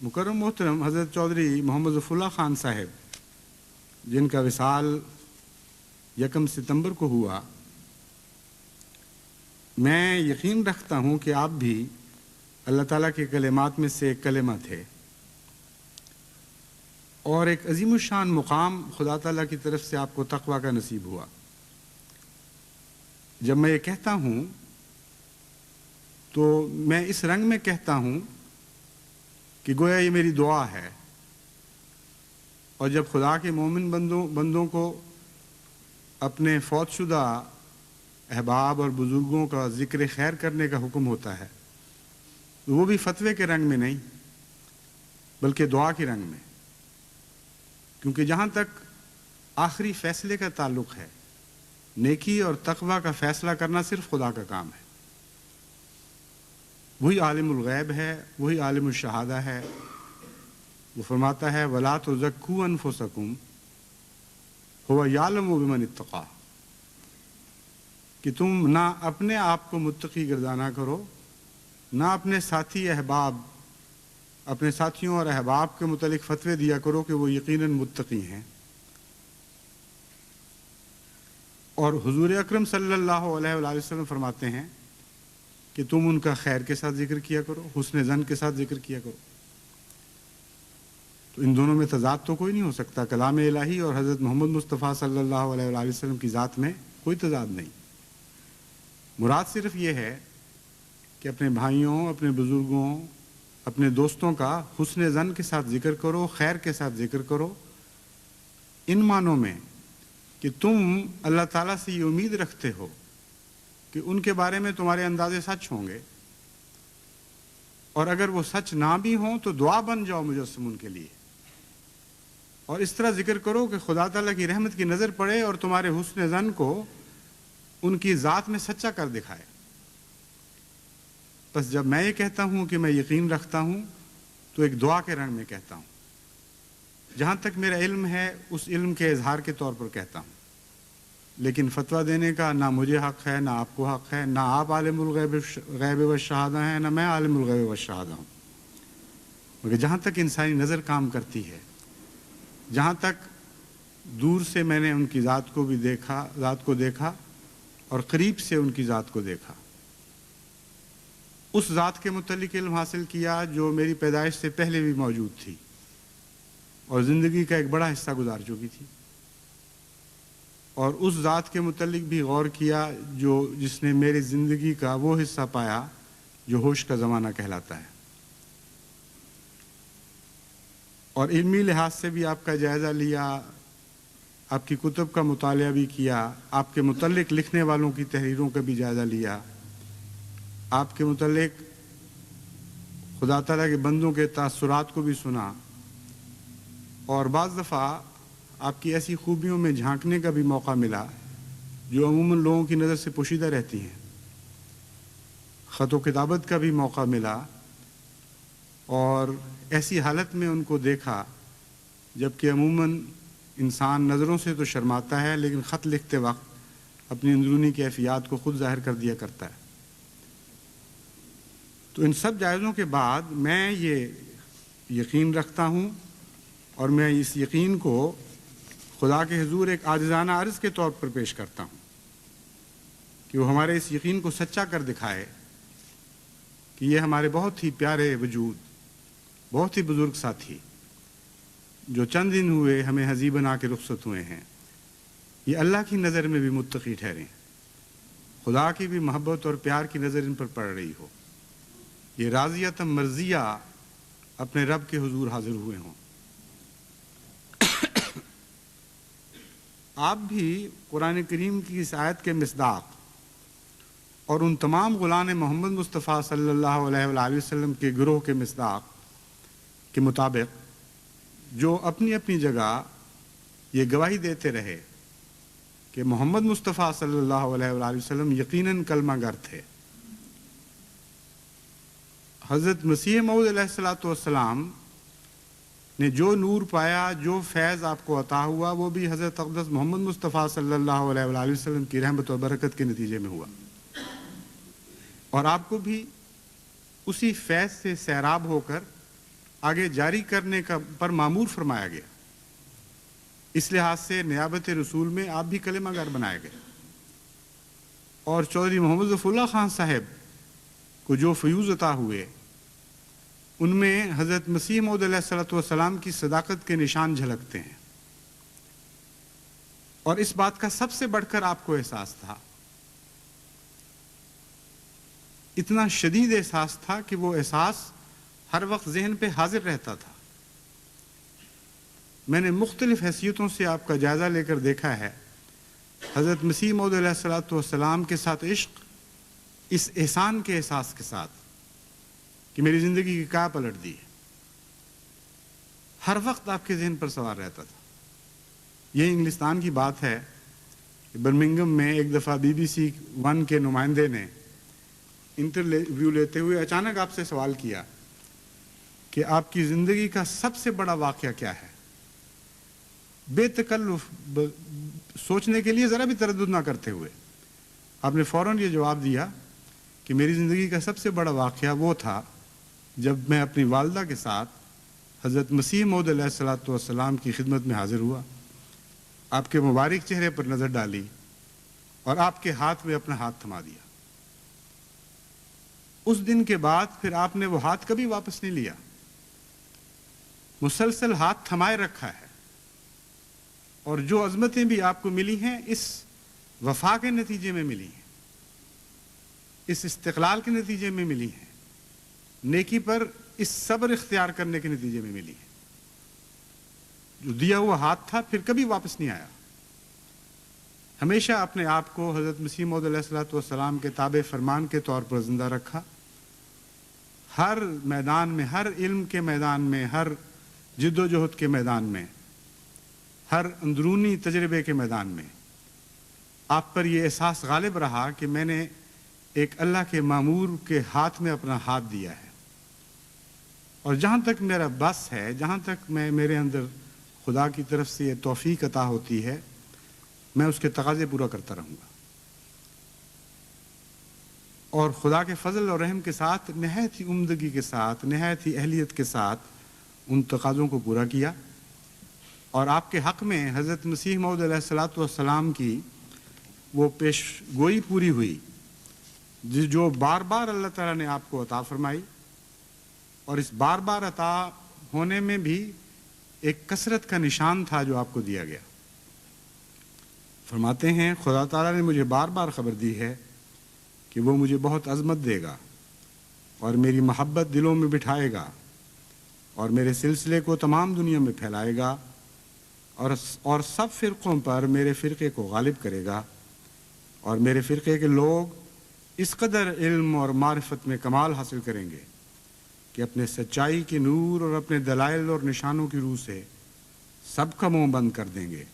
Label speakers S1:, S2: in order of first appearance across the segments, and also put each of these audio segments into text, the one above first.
S1: مکرم محترم حضرت چودھری محمد ظفر اللہ خان صاحب جن کا وصال 1 ستمبر کو ہوا، میں یقین رکھتا ہوں کہ آپ بھی اللہ تعالیٰ کے کلمات میں سے ایک کلمہ تھے، اور ایک عظیم الشان مقام خدا تعالیٰ کی طرف سے آپ کو تقویٰ کا نصیب ہوا۔ جب میں یہ کہتا ہوں تو میں اس رنگ میں کہتا ہوں کہ گویا یہ میری دعا ہے، اور جب خدا کے مومن بندوں کو اپنے فوت شدہ احباب اور بزرگوں کا ذکر خیر کرنے کا حکم ہوتا ہے تو وہ بھی فتوے کے رنگ میں نہیں بلکہ دعا کے رنگ میں، کیونکہ جہاں تک آخری فیصلے کا تعلق ہے، نیکی اور تقویٰ کا فیصلہ کرنا صرف خدا کا کام ہے۔ وہی عالم الغیب ہے، وہی عالم الشہادہ ہے۔ وہ فرماتا ہے وَلَا تُزَكُّوا أَنفُسَكُمْ هُوَ يَعْلَمُ بِمَنِ اتَّقَىٰ، کہ تم نہ اپنے آپ کو متقی گردانا کرو، نہ اپنے ساتھیوں اور احباب کے متعلق فتوے دیا کرو کہ وہ یقیناً متقی ہیں۔ اور حضور اکرم صلی اللہ علیہ وآلہ وسلم فرماتے ہیں کہ تم ان کا خیر کے ساتھ ذکر کیا کرو، حسن ظن کے ساتھ ذکر کیا کرو۔ تو ان دونوں میں تضاد تو کوئی نہیں ہو سکتا۔ کلام الہی اور حضرت محمد مصطفیٰ صلی اللہ علیہ وآلہ وسلم کی ذات میں کوئی تضاد نہیں۔ مراد صرف یہ ہے کہ اپنے بھائیوں، اپنے بزرگوں، اپنے دوستوں کا حسن ظن کے ساتھ ذکر کرو، خیر کے ساتھ ذکر کرو، ان معنوں میں کہ تم اللہ تعالیٰ سے یہ امید رکھتے ہو کہ ان کے بارے میں تمہارے اندازے سچ ہوں گے، اور اگر وہ سچ نہ بھی ہوں تو دعا بن جاؤ مجسم ان کے لیے، اور اس طرح ذکر کرو کہ خدا تعالیٰ کی رحمت کی نظر پڑے اور تمہارے حسن ظن کو ان کی ذات میں سچا کر دکھائے۔ بس جب میں یہ کہتا ہوں کہ میں یقین رکھتا ہوں تو ایک دعا کے رنگ میں کہتا ہوں، جہاں تک میرا علم ہے اس علم کے اظہار کے طور پر کہتا ہوں، لیکن فتویٰ دینے کا نہ مجھے حق ہے، نہ آپ کو حق ہے، نہ آپ عالم الغیب والشہادہ ہیں، نہ میں عالم الغیب والشہادہ ہوں۔ مگر جہاں تک انسانی نظر کام کرتی ہے، جہاں تک دور سے میں نے ان کی ذات کو دیکھا اور قریب سے ان کی ذات کو دیکھا، اس ذات کے متعلق علم حاصل کیا جو میری پیدائش سے پہلے بھی موجود تھی اور زندگی کا ایک بڑا حصہ گزار چکی تھی، اور اس ذات کے متعلق بھی غور کیا جس نے میری زندگی کا وہ حصہ پایا جو ہوش کا زمانہ کہلاتا ہے، اور علمی لحاظ سے بھی آپ کا جائزہ لیا، آپ کی کتب کا مطالعہ بھی کیا، آپ کے متعلق لکھنے والوں کی تحریروں کا بھی جائزہ لیا، آپ کے متعلق خدا تعالیٰ کے بندوں کے تاثرات کو بھی سنا، اور بعض دفعہ آپ کی ایسی خوبیوں میں جھانکنے کا بھی موقع ملا جو عموماً لوگوں کی نظر سے پوشیدہ رہتی ہیں۔ خط و کتابت کا بھی موقع ملا، اور ایسی حالت میں ان کو دیکھا جبکہ عموماً انسان نظروں سے تو شرماتا ہے لیکن خط لکھتے وقت اپنی اندرونی کیفیات کو خود ظاہر کر دیا کرتا ہے۔ تو ان سب جائزوں کے بعد میں یہ یقین رکھتا ہوں، اور میں اس یقین کو خدا کے حضور ایک عاجزانہ عرض کے طور پر پیش کرتا ہوں کہ وہ ہمارے اس یقین کو سچا کر دکھائے کہ یہ ہمارے بہت ہی پیارے وجود، بہت ہی بزرگ ساتھی جو چند دن ہوئے ہمیں حزی بنا کے رخصت ہوئے ہیں، یہ اللہ کی نظر میں بھی متقی ٹھہرے، خدا کی بھی محبت اور پیار کی نظر ان پر پڑ رہی ہو، یہ راضیۃ مرضیہ اپنے رب کے حضور حاضر ہوئے ہوں۔ آپ بھی قرآن کریم کی اس آیت کے مصداق اور ان تمام غلام محمد مصطفیٰ صلی اللہ علیہ وآلہ وسلم کے گروہ کے مصداق کے مطابق جو اپنی اپنی جگہ یہ گواہی دیتے رہے کہ محمد مصطفیٰ صلی اللہ علیہ وآلہ وسلم یقیناً کلمہ گر تھے، حضرت مسیح موعود علیہ السلام نے جو نور پایا، جو فیض آپ کو عطا ہوا، وہ بھی حضرت اقدس محمد مصطفیٰ صلی اللہ علیہ وآلہ وسلم کی رحمت و برکت کے نتیجے میں ہوا، اور آپ کو بھی اسی فیض سے سیراب ہو کر آگے جاری کرنے کا پر معمور فرمایا گیا۔ اس لحاظ سے نیابت رسول میں آپ بھی کلمہ گر بنائے گئے، اور چودھری محمد ظفر اللہ خان صاحب کو جو فیوز عطا ہوئے ان میں حضرت مسیح موعود علیہ الصلوۃ والسلام کی صداقت کے نشان جھلکتے ہیں، اور اس بات کا سب سے بڑھ کر آپ کو احساس تھا، اتنا شدید احساس تھا کہ وہ احساس ہر وقت ذہن پہ حاضر رہتا تھا۔ میں نے مختلف حیثیتوں سے آپ کا جائزہ لے کر دیکھا ہے، حضرت مسیح موعود علیہ الصلوۃ والسلام کے ساتھ عشق اس احسان کے احساس کے ساتھ کہ میری زندگی کی کیا پلٹ دی ہے، ہر وقت آپ کے ذہن پر سوار رہتا تھا۔ یہ انگلستان کی بات ہے کہ برمنگم میں ایک دفعہ BBC 1 کے نمائندے نے انٹرویو لیتے ہوئے اچانک آپ سے سوال کیا کہ آپ کی زندگی کا سب سے بڑا واقعہ کیا ہے؟ بے تکلف سوچنے کے لیے ذرا بھی تردد نہ کرتے ہوئے آپ نے فوراً یہ جواب دیا کہ میری زندگی کا سب سے بڑا واقعہ وہ تھا جب میں اپنی والدہ کے ساتھ حضرت مسیح موعود علیہ الصلوۃ والسلام کی خدمت میں حاضر ہوا، آپ کے مبارک چہرے پر نظر ڈالی اور آپ کے ہاتھ میں اپنا ہاتھ تھما دیا۔ اس دن کے بعد پھر آپ نے وہ ہاتھ کبھی واپس نہیں لیا، مسلسل ہاتھ تھمائے رکھا ہے، اور جو عظمتیں بھی آپ کو ملی ہیں اس وفا کے نتیجے میں ملی ہیں، اس استقلال کے نتیجے میں ملی ہیں، نیکی پر اس صبر اختیار کرنے کے نتیجے میں ملی ہیں۔ جو دیا ہوا ہاتھ تھا پھر کبھی واپس نہیں آیا۔ ہمیشہ اپنے آپ کو حضرت مسیح موعود علیہ الصلوۃ والسلام کے تابع فرمان کے طور پر زندہ رکھا، ہر میدان میں، ہر علم کے میدان میں، ہر جد و جہد کے میدان میں، ہر اندرونی تجربے کے میدان میں آپ پر یہ احساس غالب رہا کہ میں نے ایک اللہ کے مامور کے ہاتھ میں اپنا ہاتھ دیا ہے، اور جہاں تک میرا بس ہے، جہاں تک میرے اندر خدا کی طرف سے یہ توفیق عطا ہوتی ہے، میں اس کے تقاضے پورا کرتا رہوں گا، اور خدا کے فضل اور رحم کے ساتھ نہایت ہی عمدگی کے ساتھ، نہایت ہی اہلیت کے ساتھ ان تقاضوں کو پورا کیا، اور آپ کے حق میں حضرت مسیح موعود علیہ الصلوۃ والسلام کی وہ پیش گوئی پوری ہوئی جو بار بار اللہ تعالیٰ نے آپ کو عطا فرمائی، اور اس بار بار عطا ہونے میں بھی ایک کثرت کا نشان تھا جو آپ کو دیا گیا۔ فرماتے ہیں خدا تعالیٰ نے مجھے بار بار خبر دی ہے کہ وہ مجھے بہت عظمت دے گا اور میری محبت دلوں میں بٹھائے گا اور میرے سلسلے کو تمام دنیا میں پھیلائے گا اور سب فرقوں پر میرے فرقے کو غالب کرے گا، اور میرے فرقے کے لوگ اس قدر علم اور معرفت میں کمال حاصل کریں گے کہ اپنے سچائی کے نور اور اپنے دلائل اور نشانوں کی روح سے سب کا منہ بند کر دیں گے،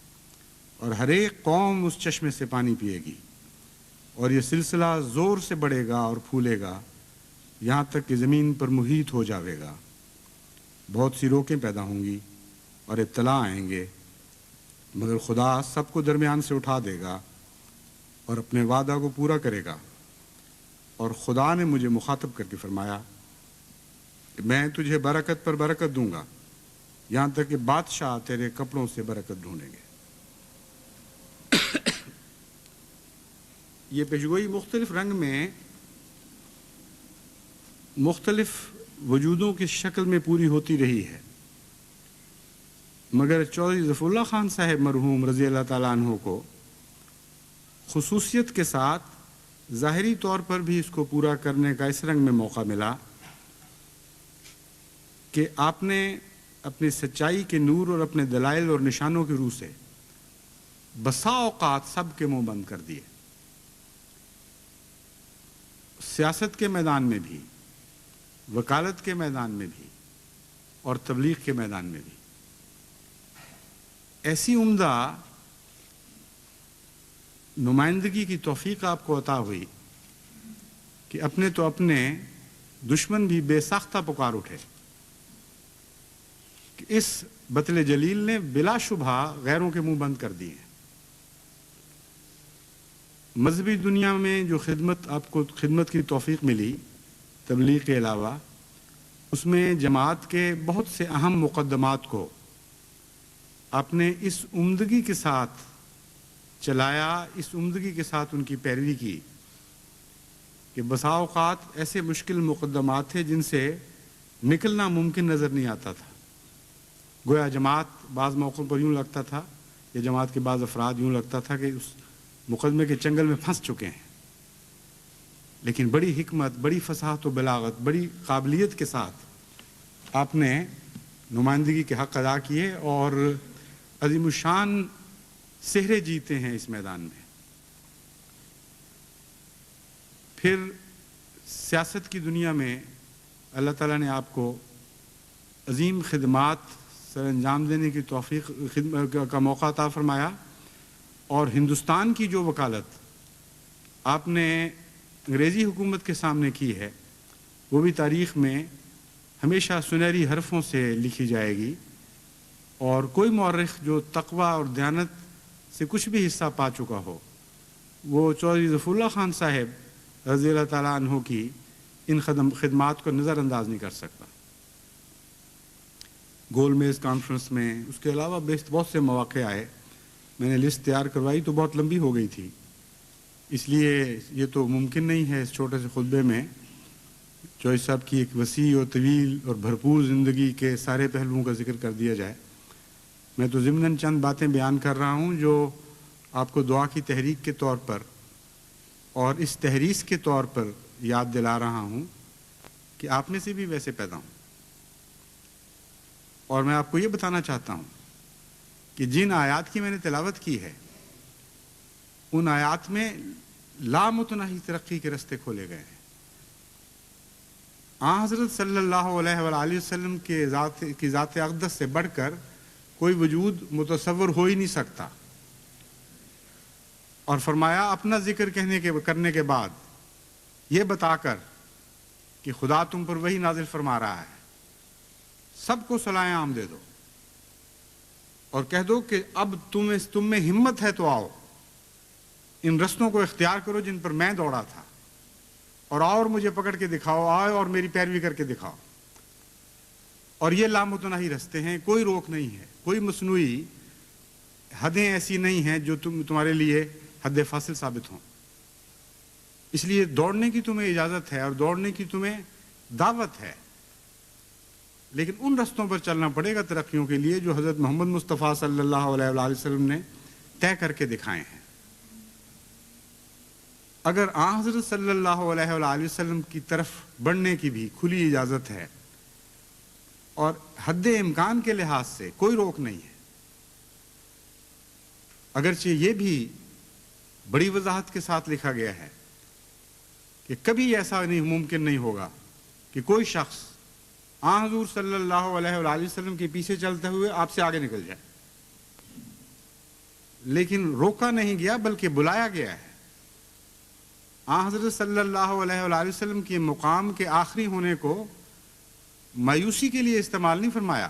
S1: اور ہر ایک قوم اس چشمے سے پانی پیے گی، اور یہ سلسلہ زور سے بڑھے گا اور پھولے گا یہاں تک کہ زمین پر محیط ہو جاوے گا۔ بہت سی روکیں پیدا ہوں گی اور ابتلا آئیں گے، مگر خدا سب کو درمیان سے اٹھا دے گا اور اپنے وعدہ کو پورا کرے گا۔ اور خدا نے مجھے مخاطب کر کے فرمایا کہ میں تجھے برکت پر برکت دوں گا، یہاں تک کہ بادشاہ تیرے کپڑوں سے برکت ڈھونڈیں گے۔ یہ پیشگوئی مختلف رنگ میں مختلف وجودوں کی شکل میں پوری ہوتی رہی ہے، مگر چودھری ظفر اللہ خان صاحب مرحوم رضی اللہ تعالیٰ عنہ کو خصوصیت کے ساتھ ظاہری طور پر بھی اس کو پورا کرنے کا اس رنگ میں موقع ملا کہ آپ نے اپنی سچائی کے نور اور اپنے دلائل اور نشانوں کی روح سے بسا اوقات سب کے منہ بند کر دیے، سیاست کے میدان میں بھی، وکالت کے میدان میں بھی، اور تبلیغ کے میدان میں بھی۔ ایسی عمدہ نمائندگی کی توفیق آپ کو عطا ہوئی کہ اپنے تو اپنے دشمن بھی بے ساختہ پکار اٹھے کہ اس بطل جلیل نے بلا شبہ غیروں کے منہ بند کر دیے۔ مذہبی دنیا میں جو آپ کو خدمت کی توفیق ملی تبلیغ کے علاوہ، اس میں جماعت کے بہت سے اہم مقدمات کو آپ نے اس عمدگی کے ساتھ چلایا، اس عمدگی کے ساتھ ان کی پیروی کی کہ بسا اوقات ایسے مشکل مقدمات تھے جن سے نکلنا ممکن نظر نہیں آتا تھا۔ گویا جماعت بعض موقعوں پر یوں لگتا تھا، یا جماعت کے بعض افراد یوں لگتا تھا کہ اس مقدمے کے چنگل میں پھنس چکے ہیں، لیکن بڑی حکمت، بڑی فصاحت و بلاغت، بڑی قابلیت کے ساتھ آپ نے نمائندگی کے حق ادا کیے اور عظیم الشان سہرے جیتے ہیں اس میدان میں۔ پھر سیاست کی دنیا میں اللہ تعالیٰ نے آپ کو عظیم خدمات سر انجام دینے کی توفیق کا موقع عطا فرمایا، اور ہندوستان کی جو وکالت آپ نے انگریزی حکومت کے سامنے کی ہے وہ بھی تاریخ میں ہمیشہ سنہری حرفوں سے لکھی جائے گی، اور کوئی مورخ جو تقوی اور دیانت سے کچھ بھی حصہ پا چکا ہو وہ چودھری ظفر اللہ خان صاحب رضی اللہ تعالیٰ عنہ کی ان خدمات کو نظر انداز نہیں کر سکتا۔ گول میز کانفرنس میں، اس کے علاوہ بہت سے مواقع آئے، میں نے لسٹ تیار کروائی تو بہت لمبی ہو گئی تھی، اس لیے یہ تو ممکن نہیں ہے اس چھوٹے سے خطبے میں چوہدری صاحب کی ایک وسیع اور طویل اور بھرپور زندگی کے سارے پہلوؤں کا ذکر کر دیا جائے۔ میں تو ضمناً چند باتیں بیان کر رہا ہوں جو آپ کو دعا کی تحریک کے طور پر اور اس تحریس کے طور پر یاد دلا رہا ہوں کہ آپ میں سے بھی ویسے پیدا ہوں، اور میں آپ کو یہ بتانا چاہتا ہوں کہ جن آیات کی میں نے تلاوت کی ہے ان آیات میں لامتناہی ترقی کے راستے کھولے گئے ہیں۔ آن حضرت صلی اللہ علیہ وآلہ وسلم کی ذات اقدس سے بڑھ کر کوئی وجود متصور ہو ہی نہیں سکتا، اور فرمایا اپنا ذکر کرنے کے بعد یہ بتا کر کہ خدا تم پر وہی نازل فرما رہا ہے، سب کو صلائے عام دے دو اور کہہ دو کہ اب تم میں ہمت ہے تو آؤ، ان رستوں کو اختیار کرو جن پر میں دوڑا تھا، اور آؤ اور مجھے پکڑ کے دکھاؤ، آؤ اور میری پیروی کر کے دکھاؤ۔ اور یہ لامتناہی رستے ہیں، کوئی روک نہیں ہے، کوئی مصنوعی حدیں ایسی نہیں ہیں جو تمہارے لیے حد فاصل ثابت ہوں۔ اس لیے دوڑنے کی تمہیں اجازت ہے اور دوڑنے کی تمہیں دعوت ہے، لیکن ان رستوں پر چلنا پڑے گا ترقیوں کے لیے جو حضرت محمد مصطفیٰ صلی اللہ علیہ وآلہ وسلم نے طے کر کے دکھائے ہیں۔ اگر آن حضرت صلی اللہ علیہ وآلہ وسلم کی طرف بڑھنے کی بھی کھلی اجازت ہے اور حد امکان کے لحاظ سے کوئی روک نہیں ہے، اگرچہ یہ بھی بڑی وضاحت کے ساتھ لکھا گیا ہے کہ کبھی ایسا ممکن نہیں ہوگا کہ کوئی شخص آن حضور صلی اللہ علیہ وآلہ وسلم کے پیچھے چلتے ہوئے آپ سے آگے نکل جائے، لیکن روکا نہیں گیا بلکہ بلایا گیا ہے۔ آن حضرت صلی اللہ علیہ وآلہ وسلم کے مقام کے آخری ہونے کو مایوسی کے لیے استعمال نہیں فرمایا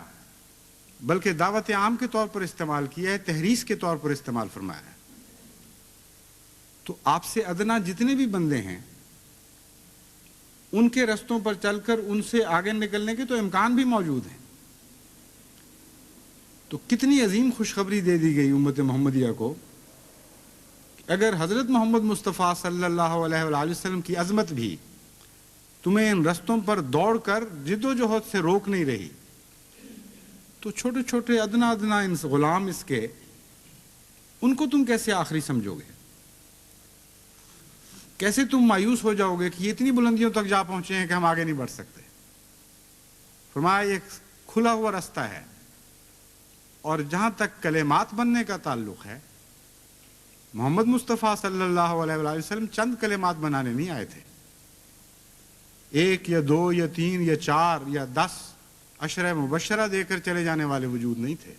S1: بلکہ دعوت عام کے طور پر استعمال کیا ہے، تحریس کے طور پر استعمال فرمایا ہے۔ تو آپ سے ادنا جتنے بھی بندے ہیں ان کے رستوں پر چل کر ان سے آگے نکلنے کے تو امکان بھی موجود ہیں۔ تو کتنی عظیم خوشخبری دے دی گئی امت محمدیہ کو، اگر حضرت محمد مصطفیٰ صلی اللہ علیہ وآلہ وسلم کی عظمت بھی تمہیں ان رستوں پر دوڑ کر جد و جہد سے روک نہیں رہی، تو چھوٹے چھوٹے ادنا ان غلام اس کے، ان کو تم کیسے آخری سمجھو گے؟ کیسے تم مایوس ہو جاؤ گے کہ یہ اتنی بلندیوں تک جا پہنچے ہیں کہ ہم آگے نہیں بڑھ سکتے؟ فرمایا ایک کھلا ہوا راستہ ہے، اور جہاں تک کلمات بننے کا تعلق ہے، محمد مصطفیٰ صلی اللہ علیہ وآلہ وسلم چند کلمات بنانے نہیں آئے تھے، 1 یا 2 یا 3 یا 4 یا 10 عشرہ مبشرہ دے کر چلے جانے والے وجود نہیں تھے۔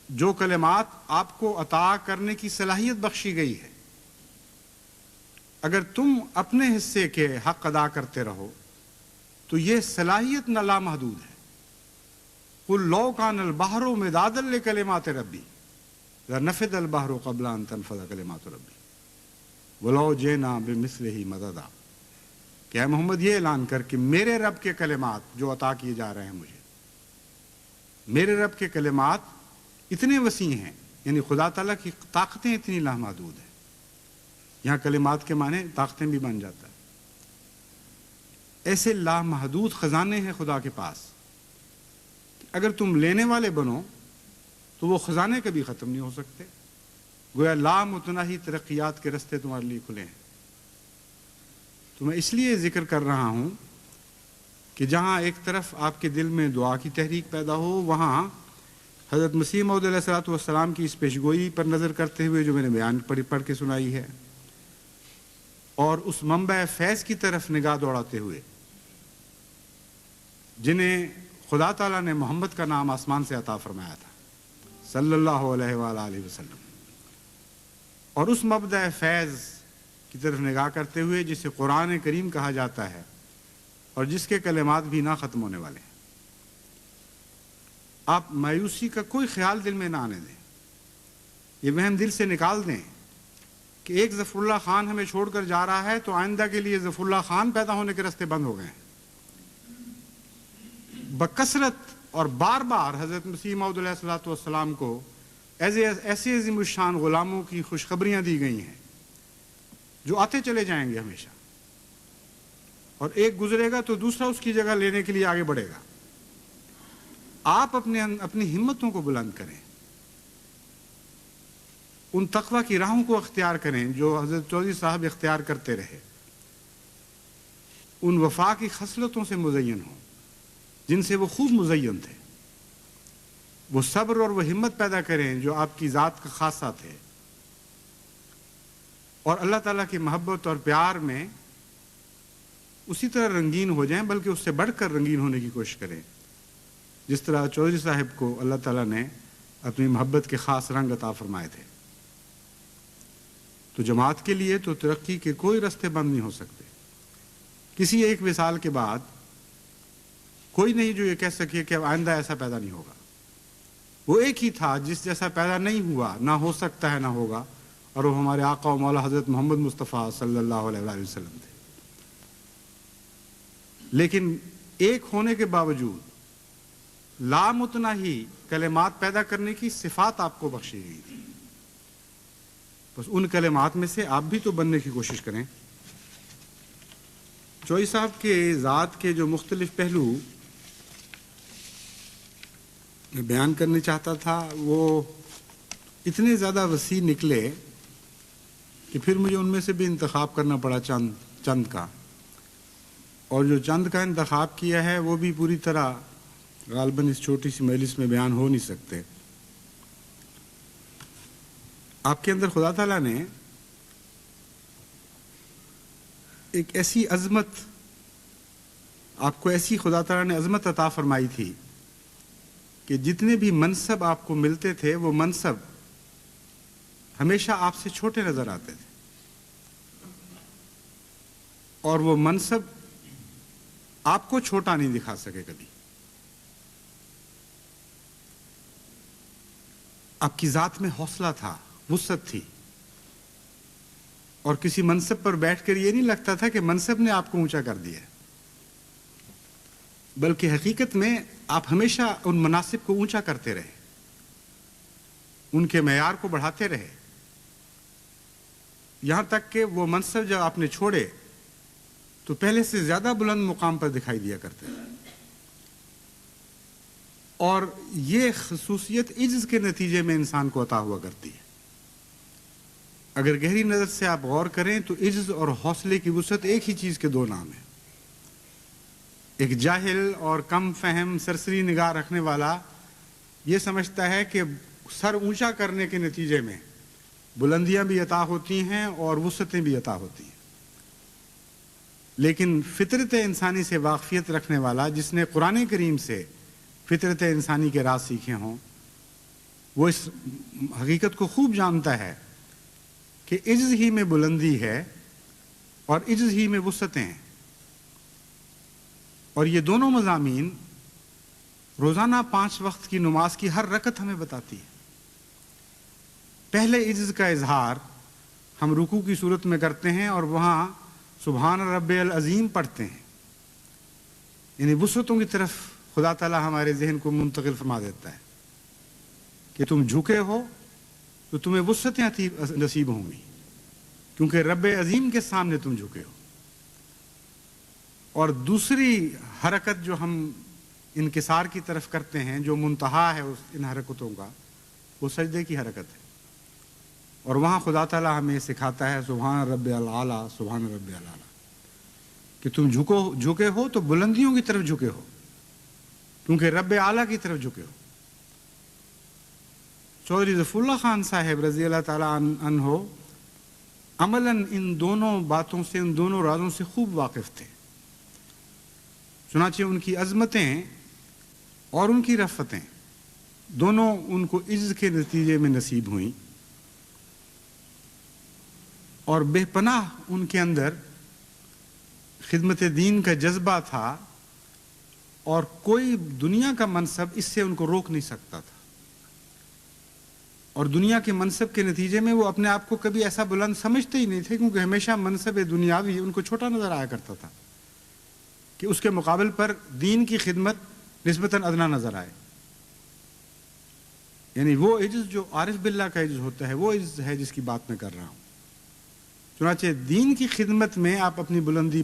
S1: جو کلمات آپ کو عطا کرنے کی صلاحیت بخشی گئی ہے، اگر تم اپنے حصے کے حق ادا کرتے رہو تو یہ صلاحیت نہ لامحدود ہے۔ قُلْ لَوْ كَانَ الْبَحْرُ مِدَادًا لِكَلِمَاتِ رَبِّي لَنَفِدَ الْبَحْرُ قَبْلَ أَن تَنفَدَ كَلِمَاتُ رَبِّي وَلَوْ جِئْنَا بِمِثْلِهِ مَدَدًا۔ کہ اے محمد یہ اعلان کر کہ میرے رب کے کلمات جو عطا کیے جا رہے ہیں مجھے، میرے رب کے کلمات اتنے وسیع ہیں، یعنی خدا تعالیٰ کی طاقتیں اتنی لامحدود ہیں. یہاں کلمات کے معنی طاقتیں بھی بن جاتا ہے. ایسے لامحدود خزانے ہیں خدا کے پاس، اگر تم لینے والے بنو تو وہ خزانے کبھی ختم نہیں ہو سکتے. گویا لامتناہی ترقیات کے راستے تمہارے لیے کھلے ہیں. تو میں اس لیے ذکر کر رہا ہوں کہ جہاں ایک طرف آپ کے دل میں دعا کی تحریک پیدا ہو، وہاں حضرت مسیح موعود علیہ الصلوۃ والسلام کی اس پیشگوئی پر نظر کرتے ہوئے جو میں نے بیان پڑھ کے سنائی ہے، اور اس منبع فیض کی طرف نگاہ دوڑاتے ہوئے جنہیں خدا تعالیٰ نے محمد کا نام آسمان سے عطا فرمایا تھا صلی اللہ علیہ وآلہ وسلم، اور اس مبدأ فیض کی طرف نگاہ کرتے ہوئے جسے قرآن کریم کہا جاتا ہے اور جس کے کلمات بھی نہ ختم ہونے والے ہیں، آپ مایوسی کا کوئی خیال دل میں نہ آنے دیں. یہ وہم دل سے نکال دیں کہ ایک ظفر اللہ خان ہمیں چھوڑ کر جا رہا ہے تو آئندہ کے لیے ظفر اللہ خان پیدا ہونے کے راستے بند ہو گئے ہیں. بکثرت اور بار بار حضرت مسیح موعود علیہ الصلوۃ والسلام کو ایسے عظیم الشان غلاموں کی خوشخبریاں دی گئی ہیں جو آتے چلے جائیں گے ہمیشہ، اور ایک گزرے گا تو دوسرا اس کی جگہ لینے کے لیے آگے بڑھے گا. آپ اپنی ہمتوں کو بلند کریں، ان تقوی کی راہوں کو اختیار کریں جو حضرت چودھری صاحب اختیار کرتے رہے، ان وفا کی خصلتوں سے مزین ہوں جن سے وہ خوب مزین تھے. وہ صبر اور وہ ہمت پیدا کریں جو آپ کی ذات کا خاصہ تھے، اور اللہ تعالیٰ کی محبت اور پیار میں اسی طرح رنگین ہو جائیں، بلکہ اس سے بڑھ کر رنگین ہونے کی کوشش کریں جس طرح چودھری صاحب کو اللہ تعالیٰ نے اپنی محبت کے خاص رنگ عطا فرمائے تھے. تو جماعت کے لیے تو ترقی کے کوئی راستے بند نہیں ہو سکتے. کسی ایک وصال کے بعد کوئی نہیں جو یہ کہہ سکے کہ اب آئندہ ایسا پیدا نہیں ہوگا. وہ ایک ہی تھا جس جیسا پیدا نہیں ہوا، نہ ہو سکتا ہے، نہ ہوگا، اور وہ ہمارے آقا و مولا حضرت محمد مصطفیٰ صلی اللہ علیہ وآلہ وسلم تھے. لیکن ایک ہونے کے باوجود لامتناہی کلمات پیدا کرنے کی صفات آپ کو بخشی گئی تھی. بس ان کلمات میں سے آپ بھی تو بننے کی کوشش کریں. چوئی صاحب کے ذات کے جو مختلف پہلو میں بیان کرنے چاہتا تھا وہ اتنے زیادہ وسیع نکلے کہ پھر مجھے ان میں سے بھی انتخاب کرنا پڑا چند کا، اور جو چند کا انتخاب کیا ہے وہ بھی پوری طرح غالباً اس چھوٹی سی مجلس میں بیان ہو نہیں سکتے. آپ کے اندر خدا تعالیٰ نے ایک ایسی عظمت، آپ کو ایسی خدا تعالیٰ نے عظمت عطا فرمائی تھی کہ جتنے بھی منصب آپ کو ملتے تھے وہ منصب ہمیشہ آپ سے چھوٹے نظر آتے تھے، اور وہ منصب آپ کو چھوٹا نہیں دکھا سکے کبھی. آپ کی ذات میں حوصلہ تھا، وسعت تھی، اور کسی منصب پر بیٹھ کر یہ نہیں لگتا تھا کہ منصب نے آپ کو اونچا کر دیا، بلکہ حقیقت میں آپ ہمیشہ ان مناصب کو اونچا کرتے رہے، ان کے معیار کو بڑھاتے رہے، یہاں تک کہ وہ منصب جب آپ نے چھوڑے تو پہلے سے زیادہ بلند مقام پر دکھائی دیا کرتے تھے. اور یہ خصوصیت عجز کے نتیجے میں انسان کو عطا ہوا کرتی ہے. اگر گہری نظر سے آپ غور کریں تو عجز اور حوصلے کی وسعت ایک ہی چیز کے دو نام ہیں. ایک جاہل اور کم فہم سرسری نگاہ رکھنے والا یہ سمجھتا ہے کہ سر اونچا کرنے کے نتیجے میں بلندیاں بھی عطا ہوتی ہیں اور وسعتیں بھی عطا ہوتی ہیں. لیکن فطرت انسانی سے واقفیت رکھنے والا، جس نے قرآن کریم سے فطرت انسانی کے راز سیکھے ہوں، وہ اس حقیقت کو خوب جانتا ہے کہ عجز ہی میں بلندی ہے اور عجز ہی میں وسعتیں ہیں. اور یہ دونوں مضامین روزانہ 5 وقت کی نماز کی ہر رکعت ہمیں بتاتی ہے. پہلے عجز کا اظہار ہم رکوع کی صورت میں کرتے ہیں، اور وہاں سبحان رب العظیم پڑھتے ہیں، یعنی وسعتوں کی طرف خدا تعالیٰ ہمارے ذہن کو منتقل فرما دیتا ہے کہ تم جھکے ہو تو تمہیں وسعتیں نصیب ہوں گی، کیونکہ رب عظیم کے سامنے تم جھکے ہو۔ اور دوسری حرکت جو ہم انکسار کی طرف کرتے ہیں، جو منتہا ہے ان حرکتوں کا، وہ سجدے کی حرکت ہے، اور وہاں خدا تعالیٰ ہمیں سکھاتا ہے سبحان رب العالی، سبحان رب العالی، کہ تم جھکے ہو تو بلندیوں کی طرف جھکے ہو، کیونکہ رب اعلیٰ کی طرف جھکے ہو۔ چودھری ظفر اللہ خان صاحب رضی اللہ تعالیٰ عنہ عملاً ان دونوں باتوں سے، ان دونوں رازوں سے خوب واقف تھے، چنانچہ ان کی عظمتیں اور ان کی رفتیں دونوں ان کو عجز کے نتیجے میں نصیب ہوئیں، اور بے پناہ ان کے اندر خدمت دین کا جذبہ تھا، اور کوئی دنیا کا منصب اس سے ان کو روک نہیں سکتا تھا، اور دنیا کے منصب کے نتیجے میں وہ اپنے آپ کو کبھی ایسا بلند سمجھتے ہی نہیں تھے، کیونکہ ہمیشہ منصب دنیاوی ان کو چھوٹا نظر آیا کرتا تھا کہ اس کے مقابل پر دین کی خدمت نسبتاً ادنا نظر آئے۔ یعنی وہ عجز جو عارف باللہ کا عجز ہوتا ہے، وہ عجز ہے جس کی بات میں کر رہا ہوں۔ چنانچہ دین کی خدمت میں آپ اپنی بلندی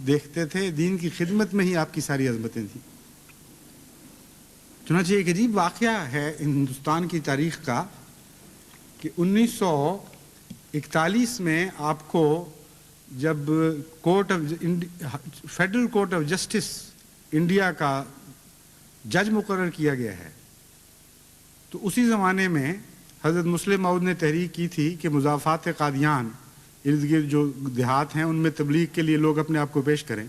S1: دیکھتے تھے، دین کی خدمت میں ہی آپ کی ساری عظمتیں تھیں۔ چنانچہ ایک عجیب واقعہ ہے ہندوستان کی تاریخ کا کہ 1941 میں آپ کو جب federal court of justice India کا جج مقرر کیا گیا ہے، تو اسی زمانے میں حضرت مسلم موعود نے تحریک کی تھی کہ مضافات قادیان، ارد گرد جو دیہات ہیں ان میں تبلیغ کے لیے لوگ اپنے آپ کو پیش کریں،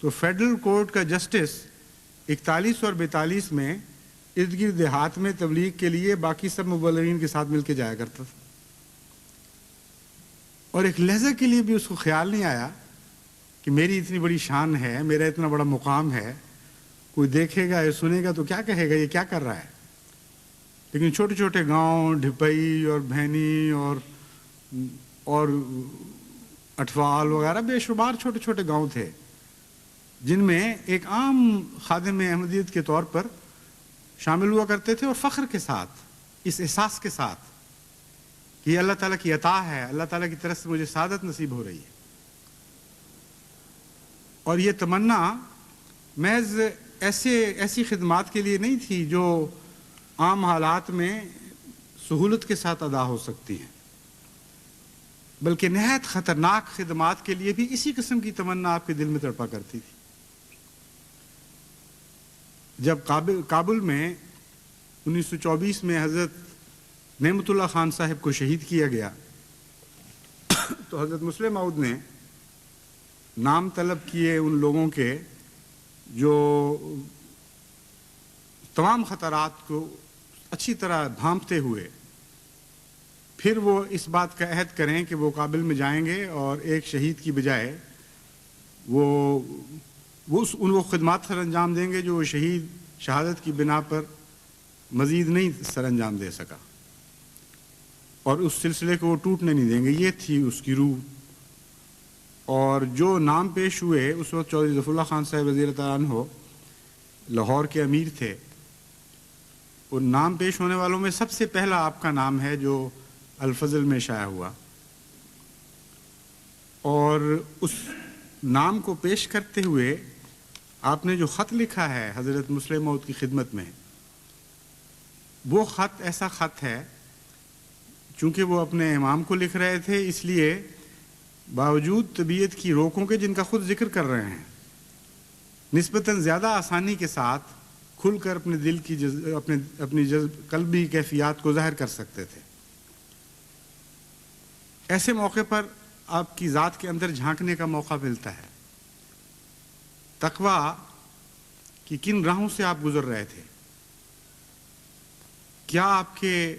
S1: تو فیڈرل کورٹ کا جسٹس 41 اور 42 میں ارد گرد دیہات میں تبلیغ کے لیے باقی سب مبلغین کے ساتھ مل کے جایا کرتا تھا، اور ایک لحظہ کے لیے بھی اس کو خیال نہیں آیا کہ میری اتنی بڑی شان ہے، میرا اتنا بڑا مقام ہے، کوئی دیکھے گا یا سنے گا تو کیا کہے گا یہ کیا کر رہا ہے۔ لیکن چھوٹے چھوٹے گاؤں، ڈھپئی اور بھینی اور اٹھوال وغیرہ بے شمار چھوٹے چھوٹے گاؤں تھے، جن میں ایک عام خادم احمدیت کے طور پر شامل ہوا کرتے تھے، اور فخر کے ساتھ، اس احساس کے ساتھ کہ یہ اللہ تعالیٰ کی عطا ہے، اللہ تعالیٰ کی طرف سے مجھے سعادت نصیب ہو رہی ہے۔ اور یہ تمنا محض ایسی خدمات کے لیے نہیں تھی جو عام حالات میں سہولت کے ساتھ ادا ہو سکتی ہیں، بلکہ نہایت خطرناک خدمات کے لیے بھی اسی قسم کی تمنا آپ کے دل میں تڑپا کرتی تھی۔ جب کابل میں 1924 میں حضرت نعمت اللہ خان صاحب کو شہید کیا گیا، تو حضرت مسلم موعود نے نام طلب کیے ان لوگوں کے جو تمام خطرات کو اچھی طرح بھانپتے ہوئے پھر وہ اس بات کا عہد کریں کہ وہ کابل میں جائیں گے اور ایک شہید کی بجائے وہ خدمات سر انجام دیں گے جو وہ شہید شہادت کی بنا پر مزید نہیں سر انجام دے سکا، اور اس سلسلے کو وہ ٹوٹنے نہیں دیں گے۔ یہ تھی اس کی روح۔ اور جو نام پیش ہوئے اس وقت چودھری ظفر اللہ خان صاحب رضی اللہ تعالیٰ عنہ لاہور کے امیر تھے، ان نام پیش ہونے والوں میں سب سے پہلا آپ کا نام ہے جو الفضل میں شائع ہوا، اور اس نام کو پیش کرتے ہوئے آپ نے جو خط لکھا ہے حضرت مسلم موعود کی خدمت میں، وہ خط ایسا خط ہے، چونکہ وہ اپنے امام کو لکھ رہے تھے، اس لیے باوجود طبیعت کی روکوں کے جن کا خود ذکر کر رہے ہیں، نسبتاً زیادہ آسانی کے ساتھ کھل کر اپنے دل کی اپنی قلبی کیفیات کو ظاہر کر سکتے تھے۔ ایسے موقع پر آپ کی ذات کے اندر جھانکنے کا موقع ملتا ہے، تقویٰ کی کن راہوں سے آپ گزر رہے تھے، کیا آپ کے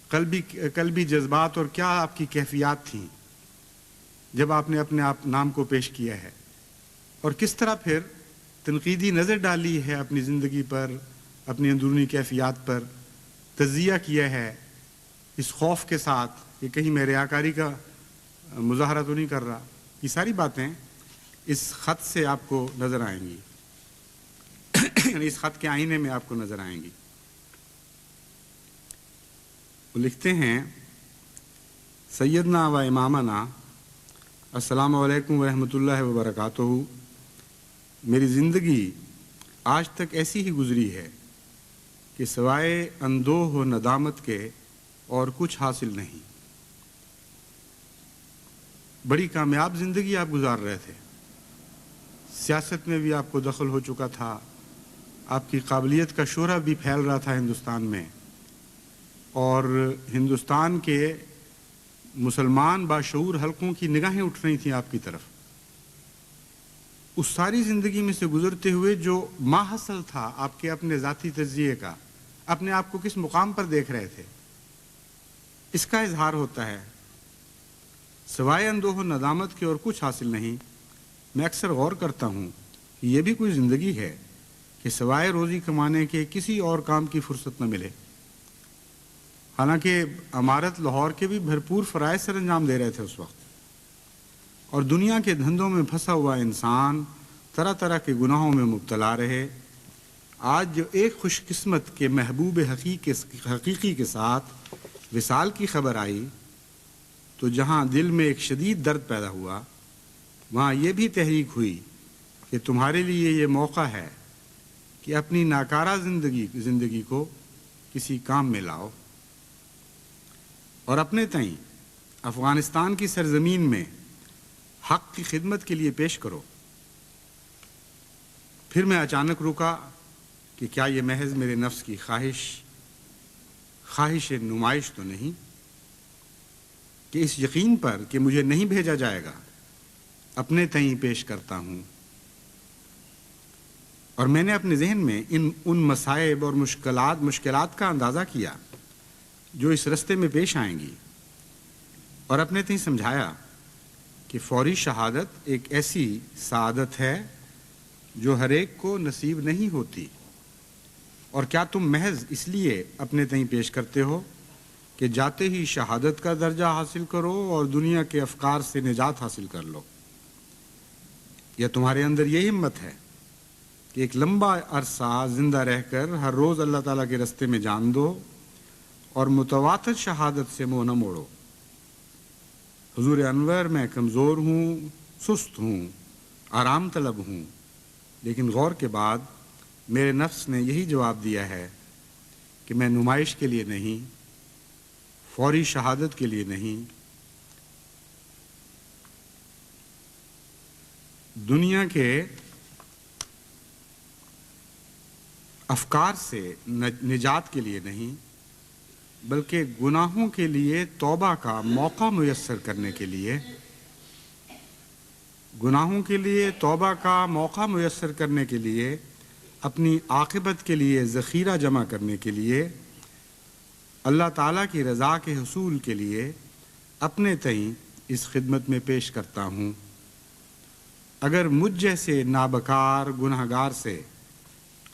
S1: قلبی جذبات اور کیا آپ کی کیفیات تھیں جب آپ نے اپنے آپ نام کو پیش کیا ہے، اور کس طرح پھر تنقیدی نظر ڈالی ہے اپنی زندگی پر، اپنی اندرونی کیفیات پر، تجزیہ کیا ہے اس خوف کے ساتھ کہ کہیں میں ریاکاری کا مظاہرہ تو نہیں کر رہا، یہ ساری باتیں اس خط سے آپ کو نظر آئیں گی، یعنی اس خط کے آئینے میں آپ کو نظر آئیں گی۔ وہ لکھتے ہیں سیدنا و امامنا السلام علیکم ورحمۃ اللہ وبرکاتہ، میری زندگی آج تک ایسی ہی گزری ہے کہ سوائے اندوہ و ندامت کے اور کچھ حاصل نہیں۔ بڑی کامیاب زندگی آپ گزار رہے تھے، سیاست میں بھی آپ کو دخل ہو چکا تھا، آپ کی قابلیت کا شہرہ بھی پھیل رہا تھا ہندوستان میں، اور ہندوستان کے مسلمان باشعور حلقوں کی نگاہیں اٹھ رہی تھیں آپ کی طرف۔ اس ساری زندگی میں سے گزرتے ہوئے جو ماحصل تھا آپ کے اپنے ذاتی تجزیے کا، اپنے آپ کو کس مقام پر دیکھ رہے تھے، اس کا اظہار ہوتا ہے۔ سوائے اندوہ و ندامت کے اور کچھ حاصل نہیں۔ میں اکثر غور کرتا ہوں کہ یہ بھی کوئی زندگی ہے کہ سوائے روزی کمانے کے کسی اور کام کی فرصت نہ ملے۔ حالانکہ امارت لاہور کے بھی بھرپور فرائض سر انجام دے رہے تھے اس وقت، اور دنیا کے دھندوں میں پھنسا ہوا انسان طرح طرح کے گناہوں میں مبتلا رہے۔ آج جو ایک خوش قسمت کے محبوب حقیقی کے ساتھ وصال کی خبر آئی تو جہاں دل میں ایک شدید درد پیدا ہوا، وہاں یہ بھی تحریک ہوئی کہ تمہارے لیے یہ موقع ہے کہ اپنی ناکارہ زندگی کو کسی کام میں لاؤ اور اپنے تئیں افغانستان کی سرزمین میں حق کی خدمت کے لیے پیش کرو۔ پھر میں اچانک رکا کہ کیا یہ محض میرے نفس کی خواہش نمائش تو نہیں، کہ اس یقین پر کہ مجھے نہیں بھیجا جائے گا اپنے تئیں پیش کرتا ہوں۔ اور میں نے اپنے ذہن میں ان مصائب اور مشکلات کا اندازہ کیا جو اس رستے میں پیش آئیں گی، اور اپنے تئیں سمجھایا کہ فوری شہادت ایک ایسی سعادت ہے جو ہر ایک کو نصیب نہیں ہوتی، اور کیا تم محض اس لیے اپنے تئیں پیش کرتے ہو کہ جاتے ہی شہادت کا درجہ حاصل کرو اور دنیا کے افکار سے نجات حاصل کر لو، یا تمہارے اندر یہ ہمت ہے کہ ایک لمبا عرصہ زندہ رہ کر ہر روز اللہ تعالیٰ کے رستے میں جان دو اور متواتر شہادت سے منہ نہ موڑو۔ حضور انور، میں کمزور ہوں، سست ہوں، آرام طلب ہوں، لیکن غور کے بعد میرے نفس نے یہی جواب دیا ہے کہ میں نمائش کے لیے نہیں، فوری شہادت کے لیے نہیں، دنیا کے افکار سے نجات کے لیے نہیں، بلکہ گناہوں کے لیے توبہ کا موقع میسر کرنے کے لیے، گناہوں کے لیے توبہ کا موقع میسر کرنے کے لیے، اپنی عاقبت کے لیے ذخیرہ جمع کرنے کے لیے، اللہ تعالیٰ کی رضا کے حصول کے لیے اپنے تئیں اس خدمت میں پیش کرتا ہوں۔ اگر مجھ جیسے نابکار گنہگار سے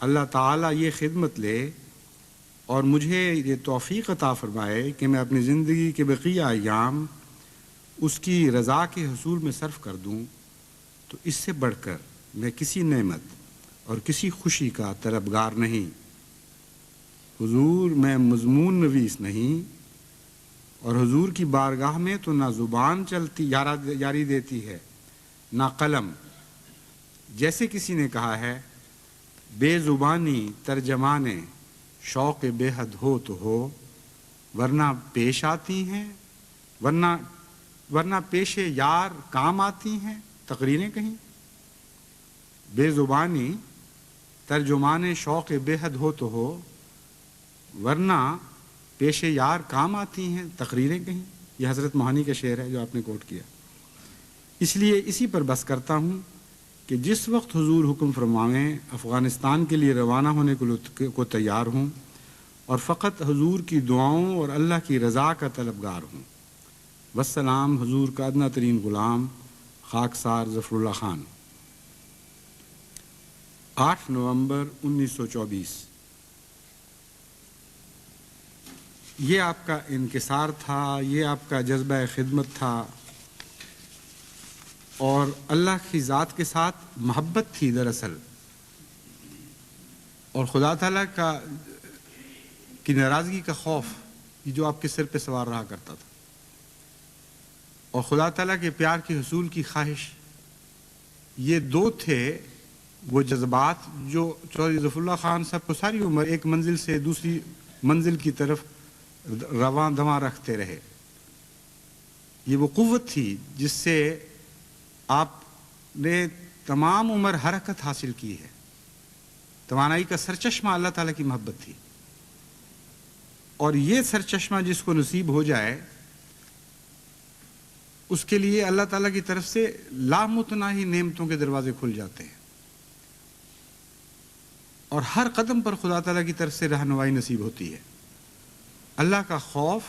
S1: اللہ تعالیٰ یہ خدمت لے اور مجھے یہ توفیق عطا فرمائے کہ میں اپنی زندگی کے بقیہ ایام اس کی رضا کے حصول میں صرف کر دوں، تو اس سے بڑھ کر میں کسی نعمت اور کسی خوشی کا طلبگار نہیں۔ حضور، میں مضمون نویس نہیں، اور حضور کی بارگاہ میں تو نہ زبان چلتی یاری دیتی ہے نہ قلم۔ جیسے کسی نے کہا ہے، بے زبانی ترجمانے شوق بے حد ہو تو ہو، ورنہ پیش آتی ہیں، ورنہ پیش یار کام آتی ہیں تقریریں کہیں۔ بے زبانی ترجمان شوق بے حد ہو تو ہو، ورنہ پیش یار کام آتی ہیں تقریریں کہیں۔ یہ حضرت موہانی کا شعر ہے جو آپ نے کوٹ کیا۔ اس لیے اسی پر بس کرتا ہوں کہ جس وقت حضور حکم فرمائیں افغانستان کے لیے روانہ ہونے کو تیار ہوں، اور فقط حضور کی دعاؤں اور اللہ کی رضا کا طلبگار ہوں۔ والسلام، حضور کا ادنا ترین غلام، خاکسار ظفر اللہ خان۔ 8 نومبر 1924۔ یہ آپ کا انکسار تھا، یہ آپ کا جذبہ خدمت تھا، اور اللہ کی ذات کے ساتھ محبت تھی دراصل، اور خدا تعالیٰ کی ناراضگی کا خوف یہ جو آپ کے سر پہ سوار رہا کرتا تھا، اور خدا تعالیٰ کے پیار کے حصول کی خواہش، یہ دو تھے وہ جذبات جو چودھری ظفر اللہ خان صاحب کو ساری عمر ایک منزل سے دوسری منزل کی طرف رواں دواں رکھتے رہے۔ یہ وہ قوت تھی جس سے آپ نے تمام عمر حرکت حاصل کی ہے۔ توانائی کا سرچشمہ اللہ تعالیٰ کی محبت تھی، اور یہ سرچشمہ جس کو نصیب ہو جائے اس کے لیے اللہ تعالیٰ کی طرف سے لامتناہی نعمتوں کے دروازے کھل جاتے ہیں، اور ہر قدم پر خدا تعالیٰ کی طرف سے رہنمائی نصیب ہوتی ہے۔ اللہ کا خوف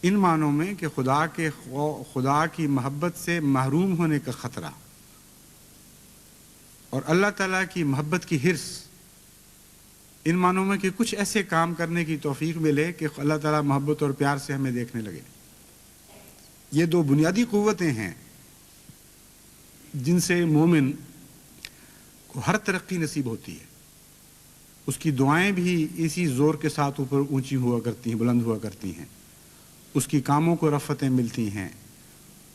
S1: ان معنوں میں کہ خدا کی محبت سے محروم ہونے کا خطرہ، اور اللہ تعالیٰ کی محبت کی حرص ان معنوں میں کہ کچھ ایسے کام کرنے کی توفیق ملے کہ اللہ تعالیٰ محبت اور پیار سے ہمیں دیکھنے لگے۔ یہ دو بنیادی قوتیں ہیں جن سے مومن کو ہر ترقی نصیب ہوتی ہے۔ اس کی دعائیں بھی اسی زور کے ساتھ اوپر اونچی ہوا کرتی ہیں، بلند ہوا کرتی ہیں، اس کی کاموں کو رفتیں ملتی ہیں،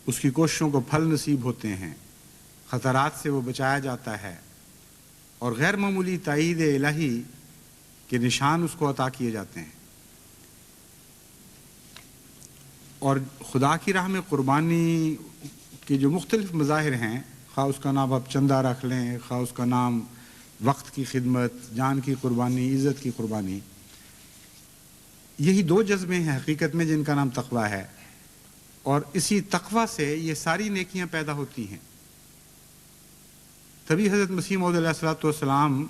S1: اس کی کوششوں کو پھل نصیب ہوتے ہیں، خطرات سے وہ بچایا جاتا ہے، اور غیر معمولی تائید الہی کے نشان اس کو عطا کیے جاتے ہیں۔ اور خدا کی راہ میں قربانی کے جو مختلف مظاہر ہیں، خواہ اس کا نام آپ چندہ رکھ لیں، خواہ اس کا نام وقت کی خدمت، جان کی قربانی، عزت کی قربانی، یہی دو جذبے ہیں حقیقت میں جن کا نام تقویٰ ہے، اور اسی تقویٰ سے یہ ساری نیکیاں پیدا ہوتی ہیں۔ تبھی حضرت مسیح موعود علیہ الصلوۃ والسلام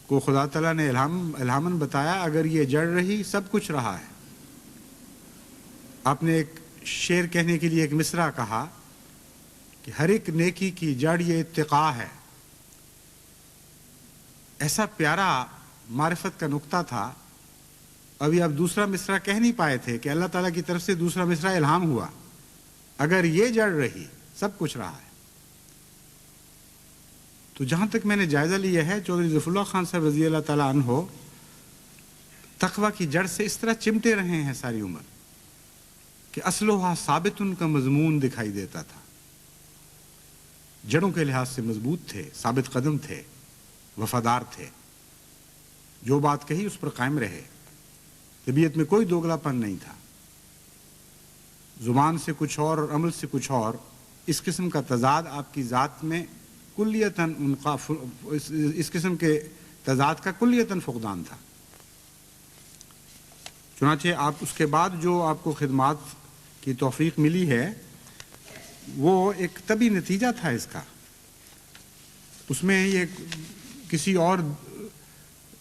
S1: کو خدا تعالیٰ نے الہاماً بتایا اگر یہ جڑ رہی سب کچھ رہا ہے۔ آپ نے ایک شعر کہنے کے لیے ایک مصرع کہا کہ ہر ایک نیکی کی جڑ یہ اتقاء ہے۔ ایسا پیارا معرفت کا نقطہ تھا۔ ابھی آپ دوسرا مصرع کہہ نہیں پائے تھے کہ اللہ تعالیٰ کی طرف سے دوسرا مصرع الہام ہوا، اگر یہ جڑ رہی سب کچھ رہا ہے۔ تو جہاں تک میں نے جائزہ لیا ہے، چودھری ظفر اللہ خان صاحب رضی اللہ تعالیٰ عنہ تقویٰ کی جڑ سے اس طرح چمٹے رہے ہیں ساری عمر کہ اصلها ثابت ان کا مضمون دکھائی دیتا تھا۔ جڑوں کے لحاظ سے مضبوط تھے، ثابت قدم تھے، وفادار تھے، جو بات کہی اس پر قائم رہے، طبیعت میں کوئی دوگلا پن نہیں تھا، زبان سے کچھ اور عمل سے کچھ اور، اس قسم کا تضاد آپ کی ذات میں کلیتاً اس قسم کے تضاد کا کلیتاً فقدان تھا۔ چنانچہ آپ اس کے بعد جو آپ کو خدمات کی توفیق ملی ہے وہ ایک طبی نتیجہ تھا اس کا، اس میں یہ کسی اور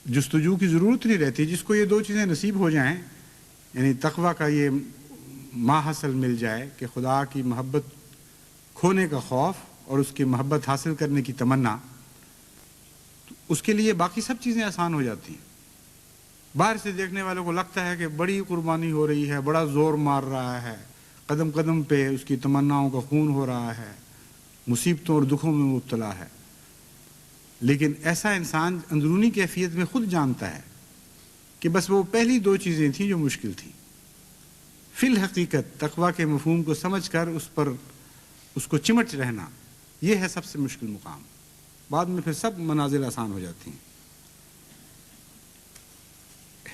S1: جستجو کی ضرورت نہیں رہتی۔ جس کو یہ دو چیزیں نصیب ہو جائیں، یعنی تقویٰ کا یہ ماحصل مل جائے کہ خدا کی محبت کھونے کا خوف اور اس کی محبت حاصل کرنے کی تمنا، تو اس کے لیے باقی سب چیزیں آسان ہو جاتی ہیں۔ باہر سے دیکھنے والوں کو لگتا ہے کہ بڑی قربانی ہو رہی ہے، بڑا زور مار رہا ہے، قدم قدم پہ اس کی تمناؤں کا خون ہو رہا ہے، مصیبتوں اور دکھوں میں مبتلا ہے، لیکن ایسا انسان اندرونی کیفیت میں خود جانتا ہے کہ بس وہ پہلی دو چیزیں تھیں جو مشکل تھیں۔ فی الحقیقت تقویٰ کے مفہوم کو سمجھ کر اس کو چمٹ رہنا، یہ ہے سب سے مشکل مقام۔ بعد میں پھر سب منازل آسان ہو جاتی ہیں۔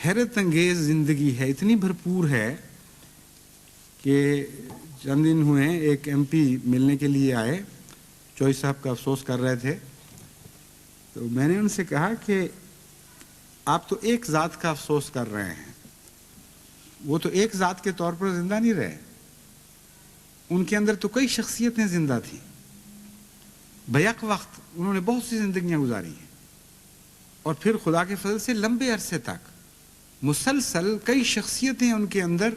S1: حیرت انگیز زندگی ہے، اتنی بھرپور ہے کہ چند دن ہوئے ایک ایم پی ملنے کے لیے آئے، چوئی صاحب کا افسوس کر رہے تھے، تو میں نے ان سے کہا کہ آپ تو ایک ذات کا افسوس کر رہے ہیں، وہ تو ایک ذات کے طور پر زندہ نہیں رہے، ان کے اندر تو کئی شخصیتیں زندہ تھیں، بیک وقت انہوں نے بہت سی زندگیاں گزاری ہیں، اور پھر خدا کے فضل سے لمبے عرصے تک مسلسل کئی شخصیتیں ان کے اندر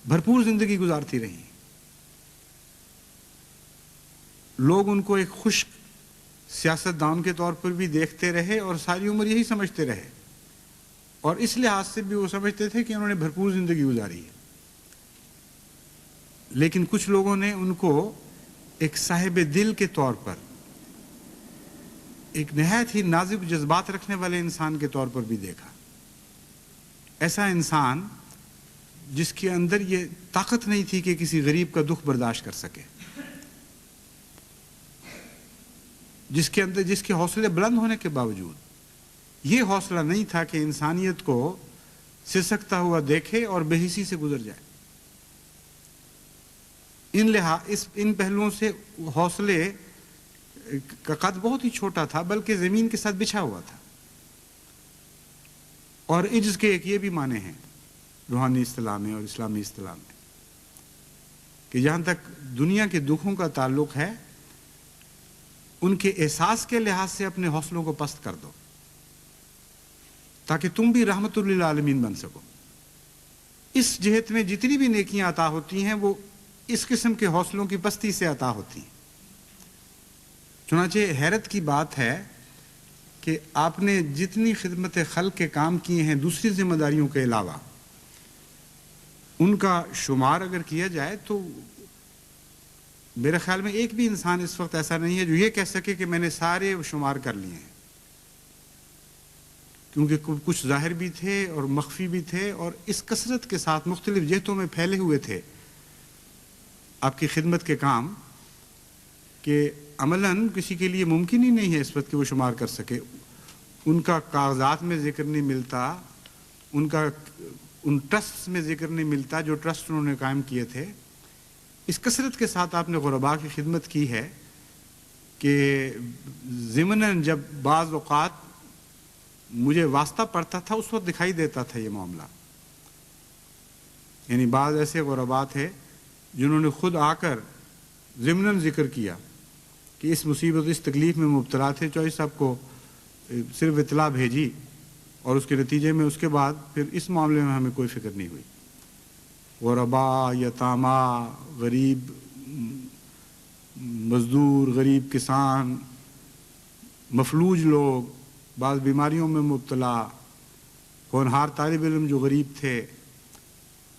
S1: بھرپور زندگی گزارتی رہی۔ لوگ ان کو ایک خشک سیاست دان کے طور پر بھی دیکھتے رہے اور ساری عمر یہی سمجھتے رہے، اور اس لحاظ سے بھی وہ سمجھتے تھے کہ انہوں نے بھرپور زندگی گزاری ہے۔ لیکن کچھ لوگوں نے ان کو ایک صاحب دل کے طور پر، ایک نہایت ہی نازک جذبات رکھنے والے انسان کے طور پر بھی دیکھا۔ ایسا انسان جس کے اندر یہ طاقت نہیں تھی کہ کسی غریب کا دکھ برداشت کر سکے، جس کے حوصلے بلند ہونے کے باوجود یہ حوصلہ نہیں تھا کہ انسانیت کو سسکتا ہوا دیکھے اور بے حسی سے گزر جائے۔ ان پہلوؤں سے حوصلے کا قد بہت ہی چھوٹا تھا، بلکہ زمین کے ساتھ بچھا ہوا تھا۔ اور عجز کے ایک یہ بھی معنی ہیں روحانی اصطلاح میں اور اسلامی اصطلاح میں، کہ جہاں تک دنیا کے دکھوں کا تعلق ہے، ان کے احساس کے لحاظ سے اپنے حوصلوں کو پست کر دو تاکہ تم بھی رحمت للعالمین بن سکو۔ اس جہت میں جتنی بھی نیکیاں عطا ہوتی ہیں وہ اس قسم کے حوصلوں کی پستی سے عطا ہوتی ہیں۔ چنانچہ حیرت کی بات ہے کہ آپ نے جتنی خدمت خلق کے کام کیے ہیں دوسری ذمہ داریوں کے علاوہ، ان کا شمار اگر کیا جائے تو میرے خیال میں ایک بھی انسان اس وقت ایسا نہیں ہے جو یہ کہہ سکے کہ میں نے سارے شمار کر لیے ہیں، کیونکہ کچھ ظاہر بھی تھے اور مخفی بھی تھے، اور اس کثرت کے ساتھ مختلف جہتوں میں پھیلے ہوئے تھے آپ کی خدمت کے کام، کہ عملاً کسی کے لیے ممکن ہی نہیں ہے اس وقت کہ وہ شمار کر سکے۔ ان کا کاغذات میں ذکر نہیں ملتا، ان ٹرسٹ میں ذکر نہیں ملتا جو ٹرسٹ انہوں نے قائم کیے تھے۔ اس کثرت کے ساتھ آپ نے غرباء کی خدمت کی ہے کہ ضمناً جب بعض اوقات مجھے واسطہ پڑتا تھا اس وقت دکھائی دیتا تھا یہ معاملہ۔ یعنی بعض ایسے غرباء تھے جنہوں نے خود آ کر ضمناً ذکر کیا کہ اس مصیبت اس تکلیف میں مبتلا تھے، چوہدری صاحب کو صرف اطلاع بھیجی، اور اس کے نتیجے میں اس کے بعد پھر اس معاملے میں ہمیں کوئی فکر نہیں ہوئی۔ غرباء، یتاما، غریب مزدور، غریب کسان، مفلوج لوگ، بعض بیماریوں میں مبتلا، ہونہار طالب علم جو غریب تھے،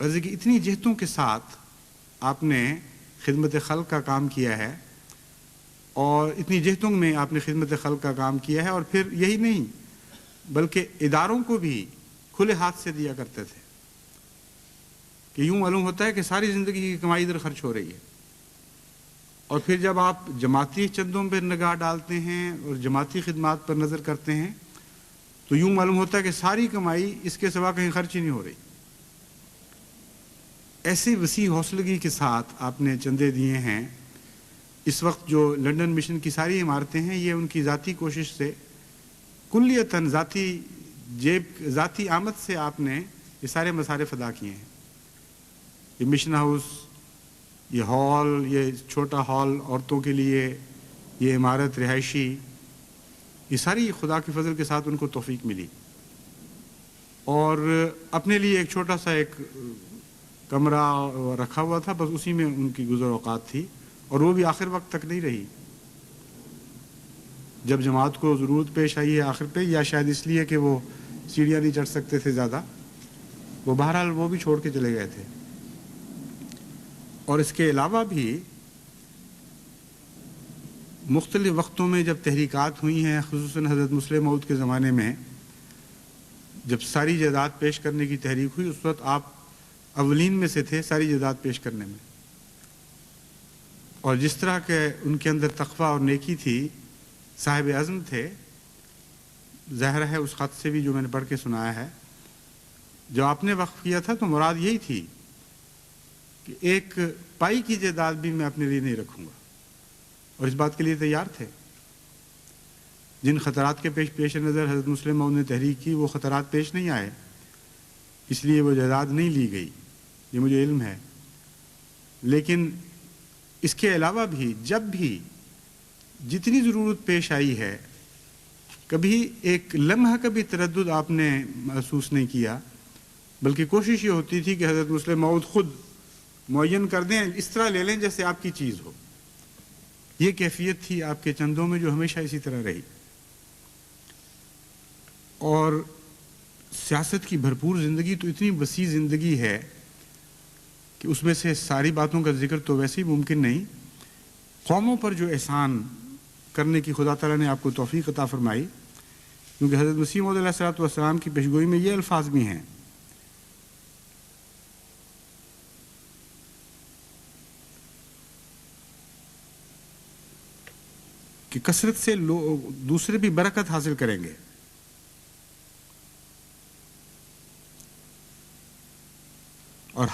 S1: غرض کہ اتنی جہتوں کے ساتھ آپ نے خدمت خلق کا کام کیا ہے، اور اتنی جہتوں میں آپ نے خدمت خلق کا کام کیا ہے، اور پھر یہی نہیں بلکہ اداروں کو بھی کھلے ہاتھ سے دیا کرتے تھے، کہ یوں معلوم ہوتا ہے کہ ساری زندگی کی کمائی ادھر خرچ ہو رہی ہے۔ اور پھر جب آپ جماعتی چندوں پر نگاہ ڈالتے ہیں اور جماعتی خدمات پر نظر کرتے ہیں تو یوں معلوم ہوتا ہے کہ ساری کمائی اس کے سوا کہیں خرچ ہی نہیں ہو رہی۔ ایسے وسیع حوصلگی کے ساتھ آپ نے چندے دیے ہیں۔ اس وقت جو لنڈن مشن کی ساری عمارتیں ہیں یہ ان کی ذاتی کوشش سے، کلیتاً ذاتی آمد سے آپ نے یہ سارے مصارف ادا کیے ہیں۔ یہ مشن ہاؤس، یہ ہال، یہ چھوٹا ہال عورتوں کے لیے، یہ عمارت رہائشی، یہ ساری خدا کے فضل کے ساتھ ان کو توفیق ملی۔ اور اپنے لیے ایک چھوٹا سا ایک کمرہ رکھا ہوا تھا، بس اسی میں ان کی گزر اوقات تھی، اور وہ بھی آخر وقت تک نہیں رہی۔ جب جماعت کو ضرورت پیش آئی ہے آخر پہ، یا شاید اس لیے کہ وہ سیڑھیاں نہیں چڑھ سکتے تھے زیادہ، وہ بہرحال وہ بھی چھوڑ کے چلے گئے تھے۔ اور اس کے علاوہ بھی مختلف وقتوں میں جب تحریکات ہوئی ہیں، خصوصاً حضرت مسلم موعود کے زمانے میں جب ساری جائیداد پیش کرنے کی تحریک ہوئی، اس وقت آپ اولین میں سے تھے ساری جائیداد پیش کرنے میں۔ اور جس طرح کہ ان کے اندر تقویٰ اور نیکی تھی، صاحب عزم تھے، ظاہر ہے اس خط سے بھی جو میں نے پڑھ کے سنایا ہے، جو آپ نے وقف کیا تھا تو مراد یہی تھی کہ ایک پائی کی جائیداد بھی میں اپنے لیے نہیں رکھوں گا، اور اس بات کے لیے تیار تھے۔ جن خطرات کے پیش نظر حضرت مسلم موعود نے تحریک کی، وہ خطرات پیش نہیں آئے، اس لیے وہ جائیداد نہیں لی گئی، یہ مجھے علم ہے۔ لیکن اس کے علاوہ بھی جب بھی جتنی ضرورت پیش آئی ہے، کبھی ایک لمحہ کبھی تردد آپ نے محسوس نہیں کیا، بلکہ کوشش یہ ہوتی تھی کہ حضرت مسلم موعود خود معین کر دیں، اس طرح لے لیں جیسے آپ کی چیز ہو۔ یہ کیفیت تھی آپ کے چندوں میں جو ہمیشہ اسی طرح رہی۔ اور سیاست کی بھرپور زندگی تو اتنی وسیع زندگی ہے کہ اس میں سے ساری باتوں کا ذکر تو ویسے ہی ممکن نہیں، قوموں پر جو احسان کرنے کی خدا تعالیٰ نے آپ کو توفیق عطا فرمائی، کیونکہ حضرت مسیح موعود علیہ الصلوۃ والسلام کی پیشگوئی میں یہ الفاظ بھی ہیں کہ کثرت سے دوسرے بھی برکت حاصل کریں گے، اور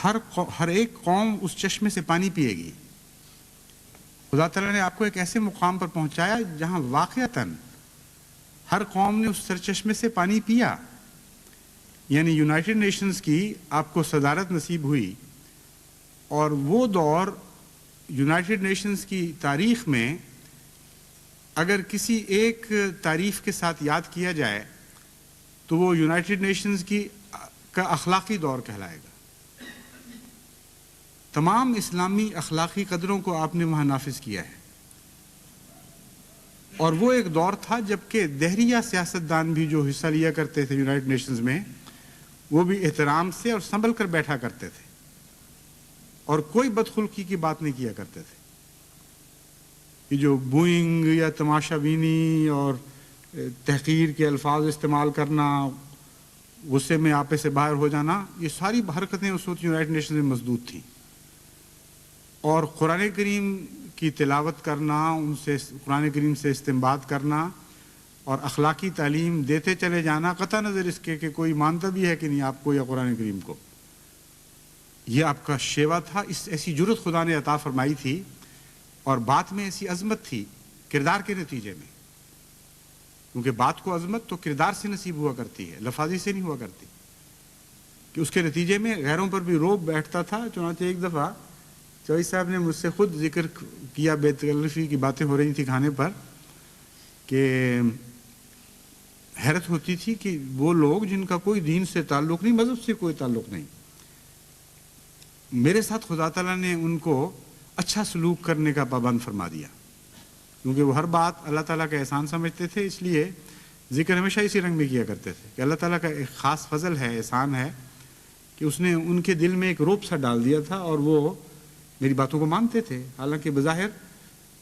S1: ہر ایک قوم اس چشمے سے پانی پیے گی۔ خدا تعالیٰ نے آپ کو ایک ایسے مقام پر پہنچایا جہاں واقعتاً ہر قوم نے اس سرچشمے سے پانی پیا، یعنی یونائٹڈ نیشنز کی آپ کو صدارت نصیب ہوئی، اور وہ دور یونائٹڈ نیشنز کی تاریخ میں اگر کسی ایک تعریف کے ساتھ یاد کیا جائے تو وہ یونائٹڈ نیشنز کا اخلاقی دور کہلائے گا۔ تمام اسلامی اخلاقی قدروں کو آپ نے وہاں نافذ کیا ہے، اور وہ ایک دور تھا جب کہ دہریہ سیاستدان بھی جو حصہ لیا کرتے تھے یونائٹڈ نیشنز میں، وہ بھی احترام سے اور سنبھل کر بیٹھا کرتے تھے، اور کوئی بدخلقی کی بات نہیں کیا کرتے تھے کہ جو بوئنگ یا تماشا بینی اور تحقیر کے الفاظ استعمال کرنا، غصے میں آپے سے باہر ہو جانا، یہ ساری حرکتیں اس وقت یونائٹڈ نیشنز میں مسدود تھیں۔ اور قرآن کریم کی تلاوت کرنا، ان سے قرآن کریم سے استنباط کرنا اور اخلاقی تعلیم دیتے چلے جانا، قطع نظر اس کے کہ کوئی مانتا بھی ہے کہ نہیں آپ کو یا قرآن کریم کو، یہ آپ کا شیوا تھا۔ ایسی جرت خدا نے عطا فرمائی تھی، اور بات میں ایسی عظمت تھی کردار کے نتیجے میں، کیونکہ بات کو عظمت تو کردار سے نصیب ہوا کرتی ہے، لفاظی سے نہیں ہوا کرتی، کہ اس کے نتیجے میں غیروں پر بھی روب بیٹھتا تھا۔ چنانچہ ایک دفعہ چوئی صاحب نے مجھ سے خود ذکر کیا، بے تکلفی کی باتیں ہو رہی تھی کھانے پر، کہ حیرت ہوتی تھی کہ وہ لوگ جن کا کوئی دین سے تعلق نہیں، مذہب سے کوئی تعلق نہیں، میرے ساتھ خدا تعالیٰ نے ان کو اچھا سلوک کرنے کا پابند فرما دیا، کیونکہ وہ ہر بات اللہ تعالیٰ کا احسان سمجھتے تھے، اس لیے ذکر ہمیشہ اسی رنگ میں کیا کرتے تھے کہ اللہ تعالیٰ کا ایک خاص فضل ہے، احسان ہے کہ اس نے ان کے دل میں ایک روب سا ڈال دیا تھا، اور وہ میری باتوں کو مانتے تھے، حالانکہ بظاہر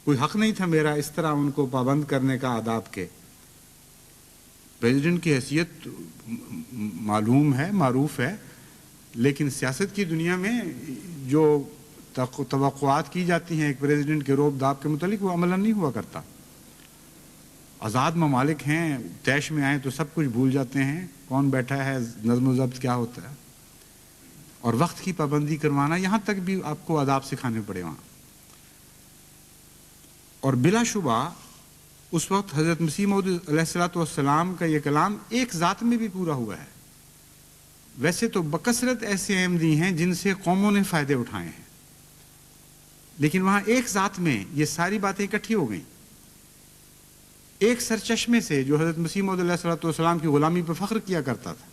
S1: کوئی حق نہیں تھا میرا اس طرح ان کو پابند کرنے کا آداب کے۔ پریزیڈنٹ کی حیثیت معلوم ہے، معروف ہے، لیکن سیاست کی دنیا میں جو توقعات کی جاتی ہیں ایک پریزیڈنٹ کے روب داب کے متعلق، وہ عملاً نہیں ہوا کرتا۔ آزاد ممالک ہیں، طیش میں آئیں تو سب کچھ بھول جاتے ہیں، کون بیٹھا ہے، نظم و ضبط کیا ہوتا ہے، اور وقت کی پابندی کروانا، یہاں تک بھی آپ کو آداب سکھانے پڑے وہاں۔ اور بلا شبہ اس وقت حضرت مسیح موعود علیہ الصلوۃ والسلام کا یہ کلام ایک ذات میں بھی پورا ہوا ہے۔ ویسے تو بکثرت ایسے احمدی ہیں جن سے قوموں نے فائدے اٹھائے ہیں، لیکن وہاں ایک ذات میں یہ ساری باتیں اکٹھی ہو گئیں، ایک سرچشمے سے جو حضرت مسیح موعود علیہ الصلوۃ والسلام کی غلامی پر فخر کیا کرتا تھا،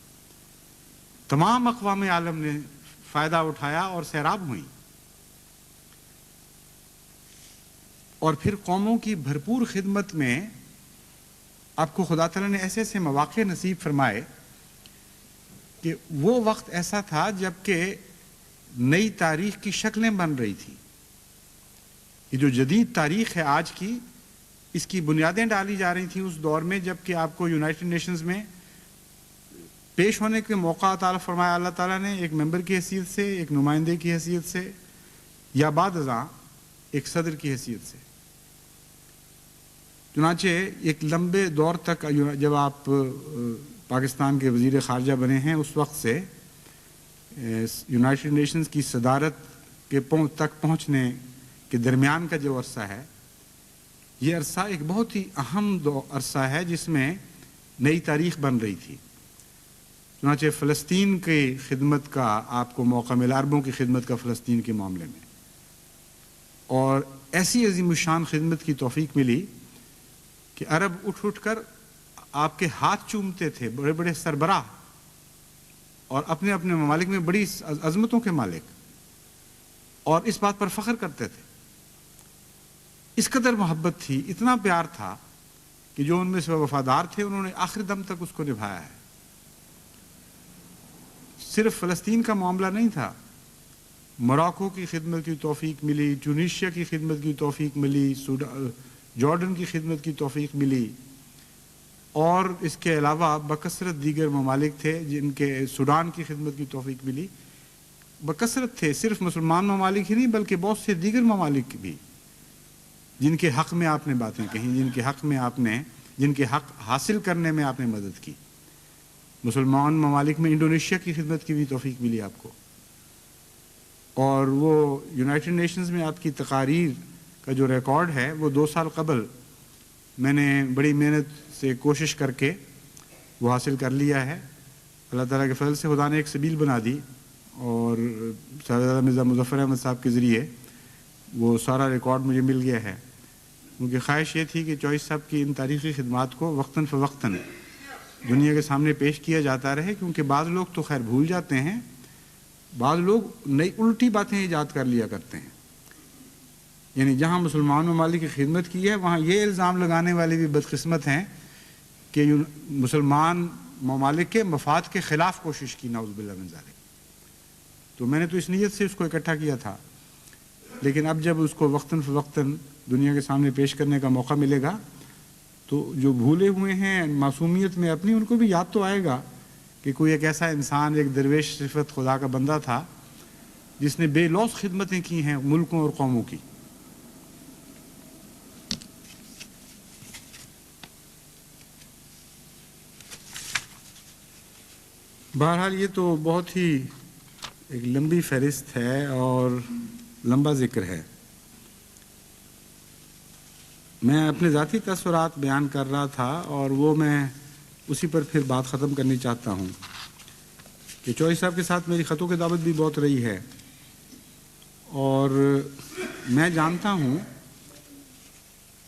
S1: تمام اقوام عالم نے فائدہ اٹھایا اور سیراب ہوئیں، اور پھر قوموں کی بھرپور خدمت میں آپ کو خدا تعالیٰ نے ایسے ایسے مواقع نصیب فرمائے کہ وہ وقت ایسا تھا جب کہ نئی تاریخ کی شکلیں بن رہی تھیں۔ یہ جو جدید تاریخ ہے آج کی، اس کی بنیادیں ڈالی جا رہی تھیں اس دور میں جب کہ آپ کو یونائٹڈ نیشنز میں پیش ہونے کے موقع عطا فرمایا اللہ تعالیٰ نے، ایک ممبر کی حیثیت سے، ایک نمائندے کی حیثیت سے، یا بعد ازاں ایک صدر کی حیثیت سے۔ چنانچہ ایک لمبے دور تک جب آپ پاکستان کے وزیر خارجہ بنے ہیں، اس وقت سے یونائٹڈ نیشنز کی صدارت کے تک پہنچنے کے درمیان کا جو عرصہ ہے، یہ عرصہ ایک بہت ہی اہم عرصہ ہے جس میں نئی تاریخ بن رہی تھی۔ چنانچہ فلسطین کی خدمت کا آپ کو موقع ملا، عربوں کی خدمت کا فلسطین کے معاملے میں، اور ایسی عظیم الشان خدمت کی توفیق ملی کہ عرب اٹھ اٹھ کر آپ کے ہاتھ چومتے تھے، بڑے بڑے سربراہ اور اپنے اپنے ممالک میں بڑی عظمتوں کے مالک، اور اس بات پر فخر کرتے تھے۔ اس قدر محبت تھی، اتنا پیار تھا کہ جو ان میں سے وفادار تھے انہوں نے آخر دم تک اس کو نبھایا ہے۔ صرف فلسطین کا معاملہ نہیں تھا، موراکو کی خدمت کی توفیق ملی، ٹیونیشیا کی خدمت کی توفیق ملی، جارڈن کی خدمت کی توفیق ملی، اور اس کے علاوہ بکثرت دیگر ممالک تھے جن کے سوڈان کی خدمت کی توفیق ملی، بکثرت تھے، صرف مسلمان ممالک ہی نہیں بلکہ بہت سے دیگر ممالک بھی جن کے حق میں آپ نے باتیں کہیں، جن کے حق حاصل کرنے میں آپ نے مدد کی۔ مسلمان ممالک میں انڈونیشیا کی خدمت کی بھی توفیق ملی آپ کو، اور وہ یونائٹڈ نیشنز میں آپ کی تقاریر کا جو ریکارڈ ہے وہ 2 سال قبل میں نے بڑی محنت سے کوشش کر کے وہ حاصل کر لیا ہے۔ اللہ تعالیٰ کے فضل سے خدا نے ایک سبیل بنا دی، اور صاحبزادہ مرزا مظفر احمد صاحب کے ذریعے وہ سارا ریکارڈ مجھے مل گیا ہے۔ کیونکہ خواہش یہ تھی کہ چوہی صاحب کی ان تاریخی خدمات کو وقتاً فوقتاً دنیا کے سامنے پیش کیا جاتا رہے، کیونکہ بعض لوگ تو خیر بھول جاتے ہیں، بعض لوگ نئی الٹی باتیں ایجاد کر لیا کرتے ہیں۔ یعنی جہاں مسلمان ممالک کی خدمت کی ہے وہاں یہ الزام لگانے والے بھی بدقسمت ہیں کہ مسلمان ممالک کے مفاد کے خلاف کوشش کی، نعوذ باللہ من ذالک۔ تو میں نے تو اس نیت سے اس کو اکٹھا کیا تھا، لیکن اب جب اس کو وقتاً فوقتاً دنیا کے سامنے پیش کرنے کا موقع ملے گا تو جو بھولے ہوئے ہیں معصومیت میں اپنی، ان کو بھی یاد تو آئے گا کہ کوئی ایک ایسا انسان، ایک درویش صفت خدا کا بندہ تھا جس نے بے لوث خدمتیں کی ہیں ملکوں اور قوموں کی۔ بہرحال یہ تو بہت ہی ایک لمبی فہرست ہے اور لمبا ذکر ہے۔ میں اپنے ذاتی تاثرات بیان کر رہا تھا، اور وہ میں اسی پر پھر بات ختم کرنی چاہتا ہوں کہ چوہی صاحب کے ساتھ میری خط و کتابت بھی بہت رہی ہے، اور میں جانتا ہوں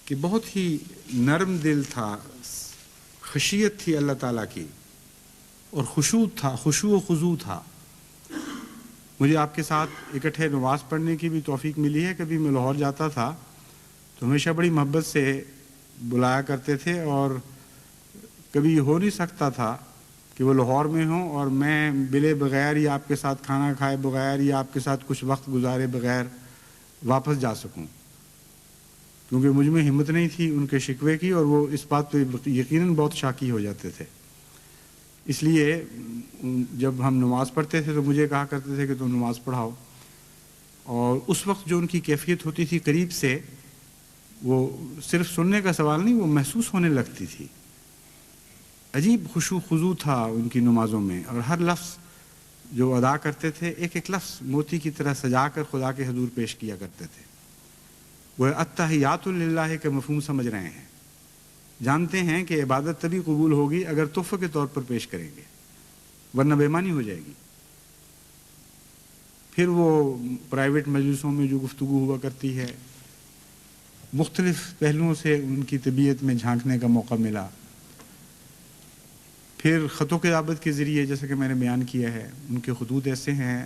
S1: کہ بہت ہی نرم دل تھا، خشیت تھی اللہ تعالیٰ کی، اور خشوع تھا، خشوع و خضوع تھا۔ مجھے آپ کے ساتھ اکٹھے نماز پڑھنے کی بھی توفیق ملی ہے۔ کبھی میں لاہور جاتا تھا تو ہمیشہ بڑی محبت سے بلایا کرتے تھے، اور کبھی یہ ہو نہیں سکتا تھا کہ وہ لاہور میں ہوں اور میں بلے بغیر یا آپ کے ساتھ کھانا کھائے بغیر یا آپ کے ساتھ کچھ وقت گزارے بغیر واپس جا سکوں، کیونکہ مجھ میں ہمت نہیں تھی ان کے شکوے کی، اور وہ اس بات پہ یقیناً بہت شاکی ہو جاتے تھے۔ اس لیے جب ہم نماز پڑھتے تھے تو مجھے کہا کرتے تھے کہ تم نماز پڑھاؤ، اور اس وقت جو ان کی کیفیت ہوتی تھی قریب سے، وہ صرف سننے کا سوال نہیں، وہ محسوس ہونے لگتی تھی۔ عجیب خشوع خضوع تھا ان کی نمازوں میں، اور ہر لفظ جو ادا کرتے تھے ایک ایک لفظ موتی کی طرح سجا کر خدا کے حضور پیش کیا کرتے تھے۔ وہ التحیات للہ کا مفہوم سمجھ رہے ہیں، جانتے ہیں کہ عبادت تبھی قبول ہوگی اگر تحفے کے طور پر پیش کریں گے، ورنہ بے ایمانی ہو جائے گی۔ پھر وہ پرائیویٹ مجلسوں میں جو گفتگو ہوا کرتی ہے، مختلف پہلوؤں سے ان کی طبیعت میں جھانکنے کا موقع ملا۔ پھر خط و کتابت کے ذریعے جیسا کہ میں نے بیان کیا ہے، ان کے خطوط ایسے ہیں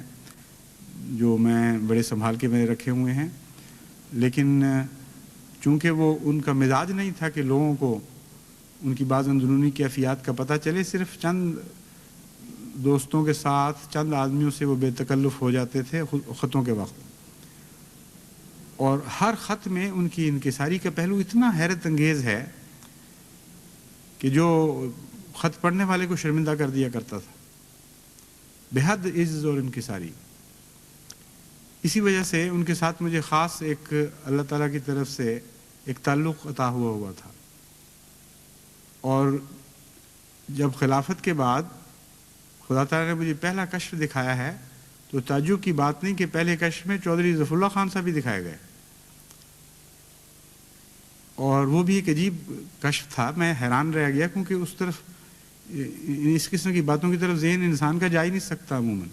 S1: جو میں بڑے سنبھال کے میں رکھے ہوئے ہیں، لیکن چونکہ وہ ان کا مزاج نہیں تھا کہ لوگوں کو ان کی بعض اندرونی کیفیات کا پتہ چلے، صرف چند دوستوں کے ساتھ چند آدمیوں سے وہ بے تکلف ہو جاتے تھے خطوں کے وقت، اور ہر خط میں ان کی انکساری کا پہلو اتنا حیرت انگیز ہے کہ جو خط پڑھنے والے کو شرمندہ کر دیا کرتا تھا، بے حد عجز اور انکساری۔ اسی وجہ سے ان کے ساتھ مجھے خاص ایک اللہ تعالیٰ کی طرف سے ایک تعلق عطا ہوا تھا، اور جب خلافت کے بعد خدا تعالیٰ نے مجھے پہلا کشف دکھایا ہے تو تعجب کی بات نہیں کہ پہلے کشف میں چودھری ظفر اللہ خان صاحب بھی دکھائے گئے، اور وہ بھی ایک عجیب کشف تھا۔ میں حیران رہ گیا، کیونکہ اس طرف اس قسم کی باتوں کی طرف ذہن انسان کا جا ہی نہیں سکتا عموماً۔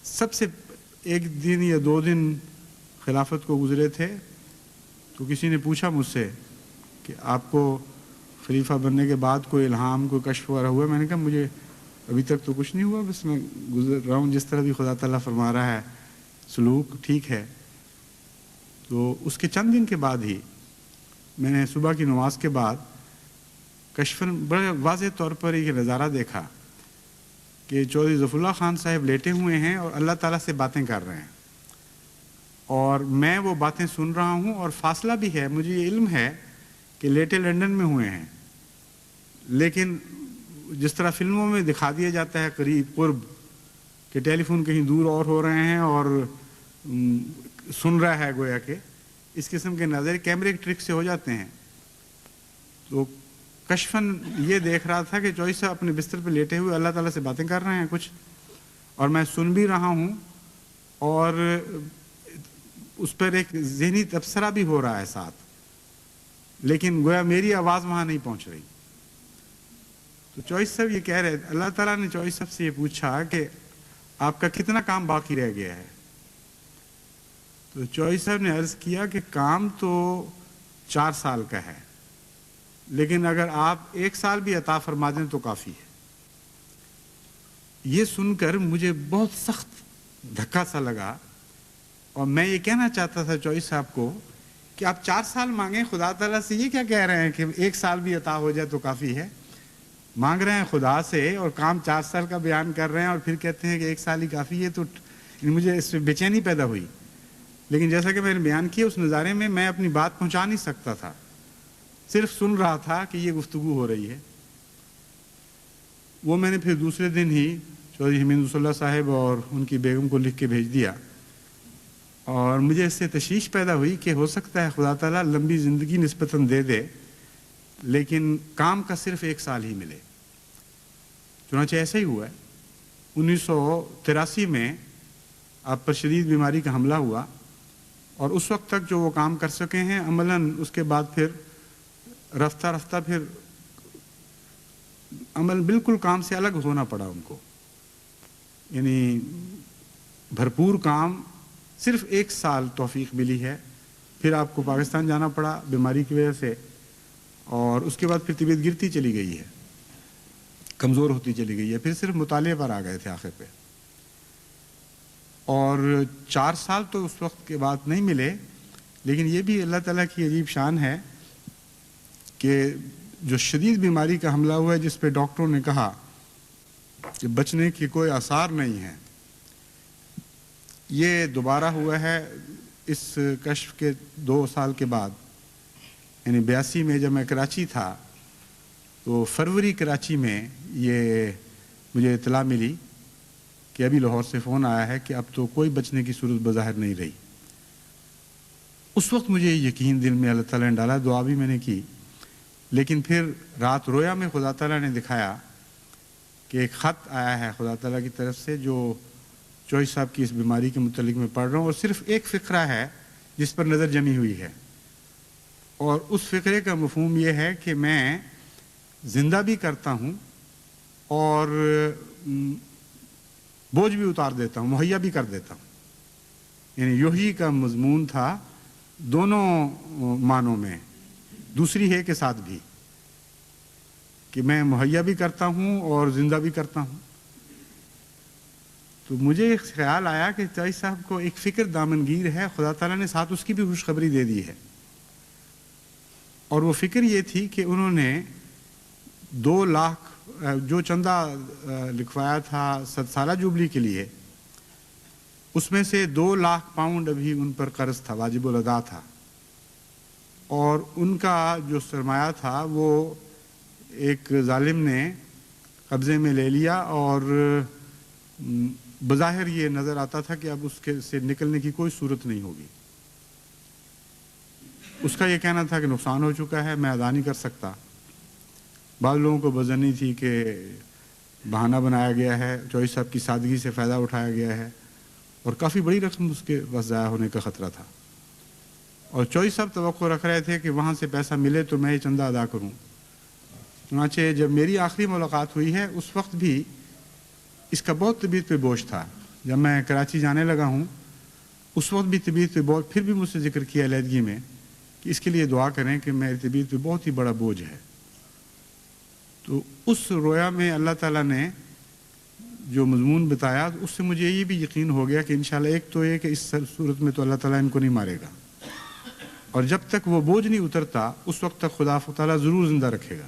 S1: سب سے ایک دن یا 2 دن خلافت کو گزرے تھے تو کسی نے پوچھا مجھ سے کہ آپ کو خلیفہ بننے کے بعد کوئی الہام، کوئی کشف وغیرہ ہوا؟ میں نے کہا مجھے ابھی تک تو کچھ نہیں ہوا، بس میں گزر رہا ہوں جس طرح بھی خدا تعالیٰ فرما رہا ہے، سلوک ٹھیک ہے۔ تو اس کے چند دن کے بعد ہی میں نے صبح کی نماز کے بعد کشفاً بڑے واضح طور پر یہ نظارہ دیکھا کہ چودھری ظفر اللہ خان صاحب لیٹے ہوئے ہیں اور اللہ تعالیٰ سے باتیں کر رہے ہیں، اور میں وہ باتیں سن رہا ہوں، اور فاصلہ بھی ہے، مجھے یہ علم ہے کہ لیٹے لندن میں ہوئے ہیں، لیکن جس طرح فلموں میں دکھا دیا جاتا ہے قریب قرب کہ ٹیلی فون کہیں دور اور ہو رہے ہیں اور سن رہا ہے گویا کہ، اس قسم کے نظر کیمرے کے ٹرک سے ہو جاتے ہیں. تو کشفن یہ دیکھ رہا تھا کہ چودھری صاحب اپنے بستر پہ لیٹے ہوئے اللہ تعالیٰ سے باتیں کر رہے ہیں کچھ، اور میں سن بھی رہا ہوں، اور اس پر ایک ذہنی تبصرہ بھی ہو رہا ہے ساتھ، لیکن گویا میری آواز وہاں نہیں پہنچ رہی. تو چودھری صاحب یہ کہہ رہے، اللہ تعالیٰ نے چودھری صاحب سے یہ پوچھا کہ آپ کا کتنا کام باقی رہ گیا ہے؟ تو چودھری صاحب نے عرض کیا کہ کام تو 4 سال کا ہے، لیکن اگر آپ 1 سال بھی عطا فرما دیں تو کافی ہے. یہ سن کر مجھے بہت سخت دھکا سا لگا، اور میں یہ کہنا چاہتا تھا چودھری صاحب کو کہ آپ 4 سال مانگیں خدا تعالیٰ سے، یہ کیا کہہ رہے ہیں کہ 1 سال بھی عطا ہو جائے تو کافی ہے؟ مانگ رہے ہیں خدا سے اور کام 4 سال کا بیان کر رہے ہیں، اور پھر کہتے ہیں کہ 1 سال ہی کافی ہے. تو مجھے اس سے بے چینی پیدا ہوئی، لیکن جیسا کہ میں نے بیان کیا اس نظارے میں میں اپنی بات پہنچا نہیں سکتا تھا، صرف سن رہا تھا کہ یہ گفتگو ہو رہی ہے. وہ میں نے پھر دوسرے دن ہی چودھری حمید رسول اللہ صاحب اور ان کی بیگم کو لکھ کے بھیج دیا، اور مجھے اس سے تشویش پیدا ہوئی کہ ہو سکتا ہے خدا تعالیٰ لمبی زندگی نسبتاً دے دے، لیکن کام کا صرف 1 سال ہی ملے. چنانچہ ایسا ہی ہوا ہے. 1983 میں آپ پر شدید بیماری کا حملہ ہوا، اور اس وقت تک جو وہ کام کر سکے ہیں عملاً اس کے بعد پھر رفتہ رفتہ پھر عمل بالکل کام سے الگ ہونا پڑا ان کو، یعنی بھرپور کام. صرف 1 سال توفیق ملی ہے، پھر آپ کو پاکستان جانا پڑا بیماری کی وجہ سے، اور اس کے بعد پھر طبیعت گرتی چلی گئی ہے، کمزور ہوتی چلی گئی ہے، پھر صرف مطالعے پر آ گئے تھے آخر پہ. اور 4 سال تو اس وقت کے بعد نہیں ملے، لیکن یہ بھی اللہ تعالیٰ کی عجیب شان ہے کہ جو شدید بیماری کا حملہ ہوا ہے جس پہ ڈاکٹروں نے کہا کہ بچنے کی کوئی آثار نہیں ہے، یہ دوبارہ ہوا ہے اس کشف کے 2 سال کے بعد. یعنی 82 میں جب میں کراچی تھا تو فروری کراچی میں یہ مجھے اطلاع ملی کہ ابھی لاہور سے فون آیا ہے کہ اب تو کوئی بچنے کی صورت بظاہر نہیں رہی. اس وقت مجھے یقین دل میں اللہ تعالیٰ نے ڈالا، دعا بھی میں نے کی، لیکن پھر رات رویا میں خدا تعالیٰ نے دکھایا کہ ایک خط آیا ہے خدا تعالیٰ کی طرف سے جو چودھری صاحب کی اس بیماری کے متعلق میں پڑھ رہا ہوں، اور صرف ایک فقرہ ہے جس پر نظر جمی ہوئی ہے، اور اس فقرے کا مفہوم یہ ہے کہ میں زندہ بھی کرتا ہوں اور بوجھ بھی اتار دیتا ہوں، مہیا بھی کر دیتا ہوں. یعنی یہی کا مضمون تھا دونوں معنوں میں، دوسری ہے کے ساتھ بھی، کہ میں مہیا بھی کرتا ہوں اور زندہ بھی کرتا ہوں. تو مجھے ایک خیال آیا کہ چودھری صاحب کو ایک فکر دامنگیر ہے، خدا تعالیٰ نے ساتھ اس کی بھی خوشخبری دے دی ہے، اور وہ فکر یہ تھی کہ انہوں نے 2 لاکھ جو چندہ لکھوایا تھا 100 سالہ جوبلی کے لیے، اس میں سے 2 لاکھ پاؤنڈ ابھی ان پر قرض تھا، واجب الادا تھا، اور ان کا جو سرمایہ تھا وہ ایک ظالم نے قبضے میں لے لیا، اور بظاہر یہ نظر آتا تھا کہ اب اس کے سے نکلنے کی کوئی صورت نہیں ہوگی. اس کا یہ کہنا تھا کہ نقصان ہو چکا ہے، میں ادا نہیں کر سکتا. بعض لوگوں کو بزنی تھی کہ بہانہ بنایا گیا ہے، چودھری صاحب کی سادگی سے فائدہ اٹھایا گیا ہے، اور کافی بڑی رقم اس کے پاس ضائع ہونے کا خطرہ تھا. اور چودھری صاحب توقع رکھ رہے تھے کہ وہاں سے پیسہ ملے تو میں یہ چندہ ادا کروں. چنانچہ جب میری آخری ملاقات ہوئی ہے اس وقت بھی اس کا بہت طبیعت پہ بوجھ تھا. جب میں کراچی جانے لگا ہوں اس وقت بھی طبیعت پہ بوجھ، پھر بھی مجھ سے ذکر کیا علیحدگی میں کہ اس کے لیے دعا کریں کہ میری طبیعت پہ بہت ہی بڑا بوجھ ہے. تو اس رویا میں اللہ تعالیٰ نے جو مضمون بتایا اس سے مجھے یہ بھی یقین ہو گیا کہ انشاءاللہ ایک تو یہ کہ اس صورت میں تو اللہ تعالیٰ ان کو نہیں مارے گا، اور جب تک وہ بوجھ نہیں اترتا اس وقت تک خدا تعالیٰ ضرور زندہ رکھے گا.